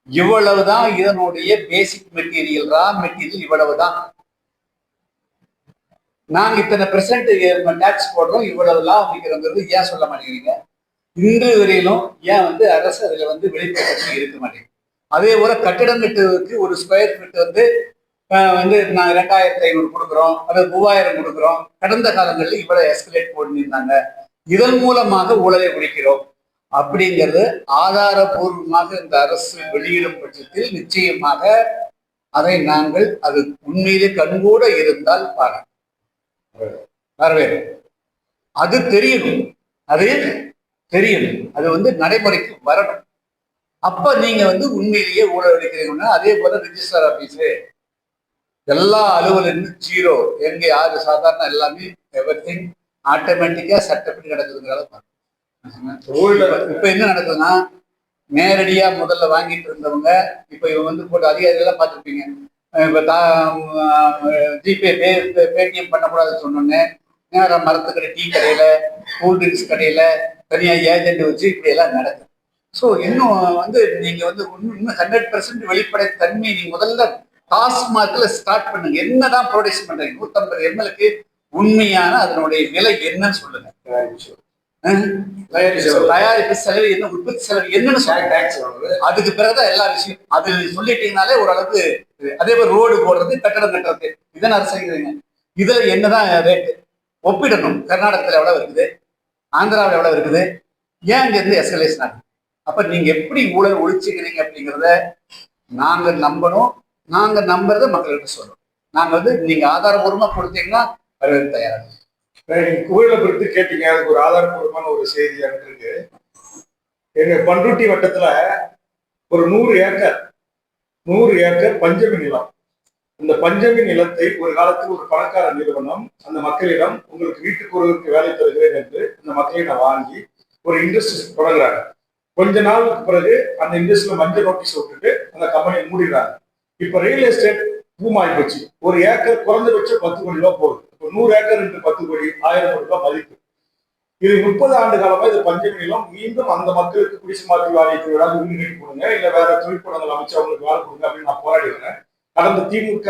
இவ்வளவுதான் இதனுடைய பேசிக் மெட்டீரியல், ரா மெட்டீரியல் இவ்வளவுதான். நாங்க இத்தனை பெர்சென்ட் டாக்ஸ் போடுறோம், இவ்வளவு லாபம் வைக்கிறோங்கிறது ஏன் சொல்ல மாட்டேங்கிறீங்க? இன்று வரையிலும் ஏன் வந்து அரசு அதுல வந்து வெளிப்படையாக இருக்க மாட்டேங்குது? அதே போல கட்டிடம் கட்டுவதற்கு 1 ஸ்கொயர் ஃபீட் வந்து நாங்க 2,500 கொடுக்குறோம், அது 3,000 கொடுக்குறோம். கடந்த காலங்களில் இவ்வளவு எஸ்கலேட் பண்ணியிருந்தாங்க. இதன் மூலமாக ஊழலை ஒழிக்கிறோம் அப்படிங்கிறது ஆதாரபூர்வமாக இந்த அரசு வெளியிடும் பட்சத்தில் நிச்சயமாக அதை நாங்கள் அது உண்மையிலே கண்கூட இருந்தால் வரவேறு. அது தெரியணும், அது தெரியணும், அது வந்து நடைமுறைக்கு வரணும். அப்ப நீங்க வந்து உண்மையிலேயே ஊழல் அளிக்கிறீங்கன்னா, அதே போல ரிஜிஸ்டர் ஆபீஸ் எல்லா அலுவலரும் 0, எங்க யாரு சாதாரண எல்லாமே எவ்ரிதிங் ஆட்டோமேட்டிக்கா சட்டப்படி நடக்குதுங்கிறத இப்ப என்ன நடக்குதுன்னா, நேரடியா முதல்ல வாங்கிட்டு இருந்தவங்க இப்ப இவங்க வந்து போட்டு அதிகாரிகள் பார்த்துருப்பீங்க. இப்ப ஜிபே பேடிஎம் பண்ணக்கூடாதுன்னு சொன்னோன்னே நேரம் மரத்துக்கடை, டீ கடையில, கூல்ட்ரிங்க்ஸ் கடையில தனியா ஏஜென்ட் வச்சு இப்படி எல்லாம் நடக்குது. ஸோ இன்னும் வந்து நீங்க வந்து இன்னும் 100% வெளிப்படை தன்மை நீங்க முதல்ல டாஸ்மாக்ல ஸ்டார்ட் பண்ணுங்க. என்னதான் ப்ரொடக்ஷன் பண்றீங்க? 150 ml உண்மையான அதனுடைய விலை என்னன்னு சொல்லுங்க. தயாரிப்பு செலவு என்ன, உற்பத்தி செலவு என்னன்னு சொல்லுங்க. அதுக்கு பிறகுதான் எல்லா விஷயம் அது சொல்லிட்டீங்கனாலே ஓரளவுக்கு. அதே மாதிரி ரோடு போடுறது, கட்டடம் கட்டுறது, இதெல்லாம் அரசு செய்கிறீங்க. இதுல என்னதான் ரேட்டு ஒப்பிடணும். கர்நாடகத்துல எவ்வளவு இருக்குது, ஆந்திராவில் எவ்வளவு இருக்குது, ஏன் இங்க இருந்து எஸ்கலேஷன் ஆகுது? அப்ப நீங்க எப்படி ஊழல் ஒழிச்சுக்கிறீங்க அப்படிங்கிறத நாங்க நம்பணும். நாங்க நம்புறத மக்கள்கிட்ட சொல்லணும். நாங்க வந்து நீங்க ஆதாரபூர்வமா கொடுத்தீங்கன்னா வரவேற்க தயாராக. ஊழலை குறித்து கேட்டீங்க, அதுக்கு ஒரு ஆதாரபூர்வமான ஒரு செய்தி இருக்கு. எங்க பண்ருட்டி வட்டத்துல ஒரு 100 ஏக்கர் பஞ்சமி நிலம். இந்த பஞ்சமி நிலத்தை ஒரு காலத்தில் ஒரு பணக்கார நிறுவனம் அந்த மக்களிடம் உங்களுக்கு வீட்டுக்கு ஒருவருக்கு வேலை தருகிறேன் என்று இந்த மக்களிடம் வாங்கி ஒரு இண்டஸ்ட்ரி தொடங்குறாங்க. கொஞ்ச நாளுக்கு பிறகு அந்த இண்டஸ்ட்ரியில மஞ்சள் நோட்டீஸ் விட்டுட்டு அந்த கம்பெனியை மூடிடுறாங்க. இப்ப ரியல் எஸ்டேட் பூம் ஆகி போச்சு. ஒரு ஏக்கர் குறைந்தபட்சம் 10 கோடி ரூபாய் போகுது. இப்போ 100 ஏக்கர் என்று 10 கோடி 1000 கோடி ரூபாய் மதிப்பு. இது 30 ஆண்டு காலமா இது பஞ்சமி நிலம். மீண்டும் அந்த மக்களுக்கு குடிசை மாற்றி வாரியத்துக்கு ஏதாவது உரிமை கட்டி கொடுங்க, இல்ல வேற தொழிற்படங்கள் அமைச்சு அவங்களுக்கு வேலை கொடுங்க அப்படின்னு நான் போராடி வரேன். கடந்த திமுக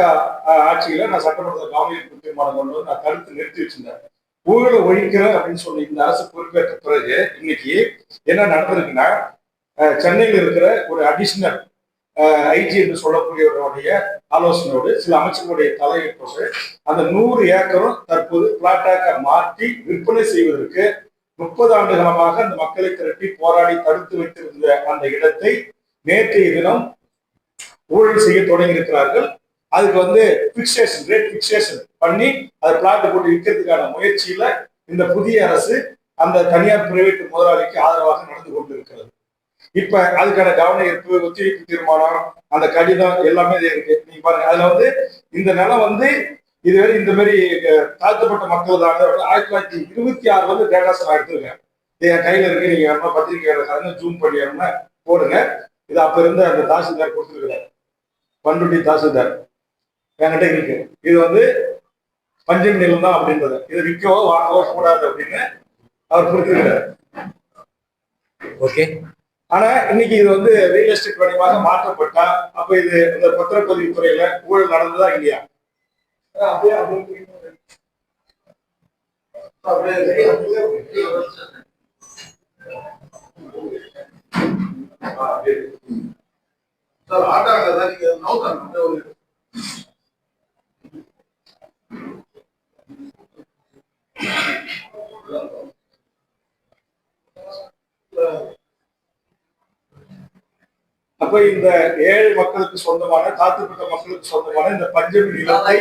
ஆட்சியில நான் சட்டமன்றத்தில் கவனிப்பு தீர்மானம் கொண்டு வந்து நான் கருத்து நிறுத்தி வச்சிருந்தேன். ஊழலை ஒழிக்கிறேன் அப்படின்னு சொல்லி இந்த அரசு பொறுப்பேற்ற பிறகு இன்னைக்கு என்ன நடந்திருக்குன்னா, சென்னையில் இருக்கிற ஒரு அடிஷனல் ஐஜி என்று சொல்லக்கூடியவருடைய ஆலோசனையோடு சில அமைச்சர்களுடைய தலையீட்டோடு அந்த 100 ஏக்கரும் தற்போது பிளாட்டாக மாற்றி விற்பனை செய்வதற்கு 30 ஆண்டு காலமாக அந்த மக்களை திரட்டி போராடி தடுத்து வைத்திருந்த அந்த இடத்தை நேற்றைய தினம் ஊழல் செய்ய தொடங்கி இருக்கிறார்கள். அதுக்கு ரேட் பிக்சேஷன் பண்ணி அதை பிளாட் போட்டு விற்கிறதுக்கான முயற்சியில இந்த புதிய அரசு அந்த தனியார் பிரைவேட் முதலாளிக்கு ஆதரவாக நடந்து கொண்டிருக்கிறது. இப்ப அதுக்கான கவன ஈர்ப்பு, ஒத்திவைப்பு தீர்மானம், அந்த கடிதம் எல்லாமே இருக்கு. நீங்க பாருங்க, அதுல இந்த நிலம் இதுவரை இந்த மாதிரி தாழ்த்தப்பட்ட மக்கள் தான் 1926 டேட்டாஸ் நான் எடுத்துருக்கேன். இது என் கையில இருக்கு. நீங்க வேணுமா பத்திரிகையாளர் ஜூம் பண்ணி வேணும்னா போடுங்க. இது அப்ப இருந்த அந்த தாசில்தார் கொடுத்துருக்கிறார், பண்ருட்டி தாசில்தார் என்கிட்ட இருக்கு. இது பஞ்சமி நிலம் தான் அப்படின்றது. இது விற்கவோ வாங்கவோ கூடாது அப்படின்னு அவர் கொடுத்துருக்கிறார். ஓகே. ஆனா இன்னைக்கு இது ரியல் எஸ்டேட் வணிகமாக மாற்றப்பட்டா அப்ப இது இந்த பத்திரப்பதிவு துறையில ஊழல் நடந்ததா இல்லையா? அப்ப இந்த ஏழை மக்களுக்கு சொந்தமான, தாழ்த்தப்பட்ட மக்களுக்கு சொந்தமான இந்த பஞ்சமி நிலத்தை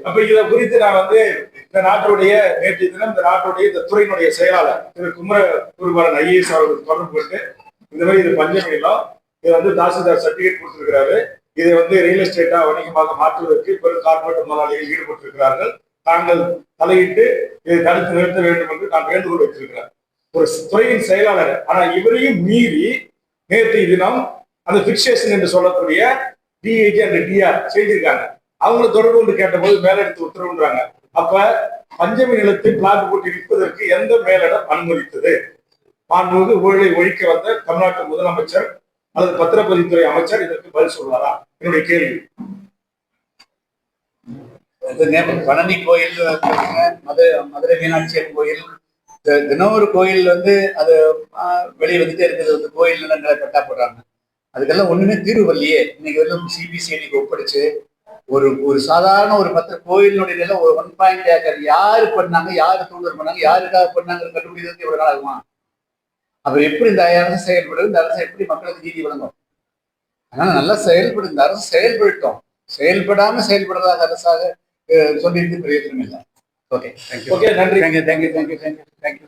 அப்ப இத குறித்து நான் இந்த நாட்டுடைய நேற்றைய தினம் இந்த நாட்டுடைய இந்த துறையினுடைய செயலாளர் திரு குமரகுருபாலன் ஐஏஎஸ் அவர்கள் தொடர்பு கொண்டு இந்த மாதிரி இது பஞ்சமி நிலம், இது தாசில்தார் சர்டிபிகேட் கொடுத்திருக்கிறாரு. இதை ரியல் எஸ்டேட்டா வணிகமாக மாற்றுவதற்கு பெரும் கார்பரேட் முதலாளிகள் ஈடுபட்டிருக்கிறார்கள். தாங்கள் தலையிட்டு இதை தடுத்து நிறுத்த வேண்டும் என்று நான் வேண்டுகோள் வைத்திருக்கிறார் ஒரு துறையின் செயலாளர். ஆனா இவரையும் மீறி நேற்றைய தினம் அந்த பிக்சேஷன் என்று சொல்லக்கூடிய டிஐஜி அண்ட் டிஆர் செய்திருக்காங்க. அவங்களை தொடர்பு கொண்டு கேட்டபோது மேலிடத்து உத்தரவுன்றாங்க. அப்ப பஞ்சமி நிலத்தை பிளாட் போட்டு விற்பதற்கு எந்த மேலிடம் அனுமதித்தது? மாண்புமிகு ஊழலை ஒழிக்க வந்த தமிழ்நாட்டு முதலமைச்சர் அல்லது பத்திரப்பதிவுத்துறை அமைச்சர் இதற்கு பதில் சொல்வாரா? என்னுடைய கேள்வி. பழனி கோயில், மதுரை மீனாட்சி கோயில், தினம் ஒரு கோயில் அது வெளியே இருக்கிறது கோயில் நிலங்களை பட்டா போடுறாங்க. அதுக்கெல்லாம் ஒண்ணுமே தீர்வு வரலையே. இன்னைக்கு சிபிசிஐடிக்கு ஒப்படைச்சு ஒரு சாதாரண ஒரு 10 கோயிலுடைய நிலம் ஒரு 1.8 ஏக்கர் யாரு பண்ணாங்க, யாரு தூண்டல் பண்ணாங்க, யாருக்காக பண்ணாங்க கண்டுபிடிக்கிறது எவ்வளவு நாள் ஆகுமா? அப்ப எப்படி இந்த அரசு செயல்படும்? இந்த அரசு எப்படி மக்களுக்கு நீதி வழங்கும்? அதனால நல்லா செயல்படும். இந்த அரசு செயல்படுத்தோம். செயல்படாம செயல்படுறதாக அரசாக சொல்லியிருந்து பிரயோஜனம் இல்லை. Okay, thank you. ஓகே, நன்றி. தேங்க்யூ.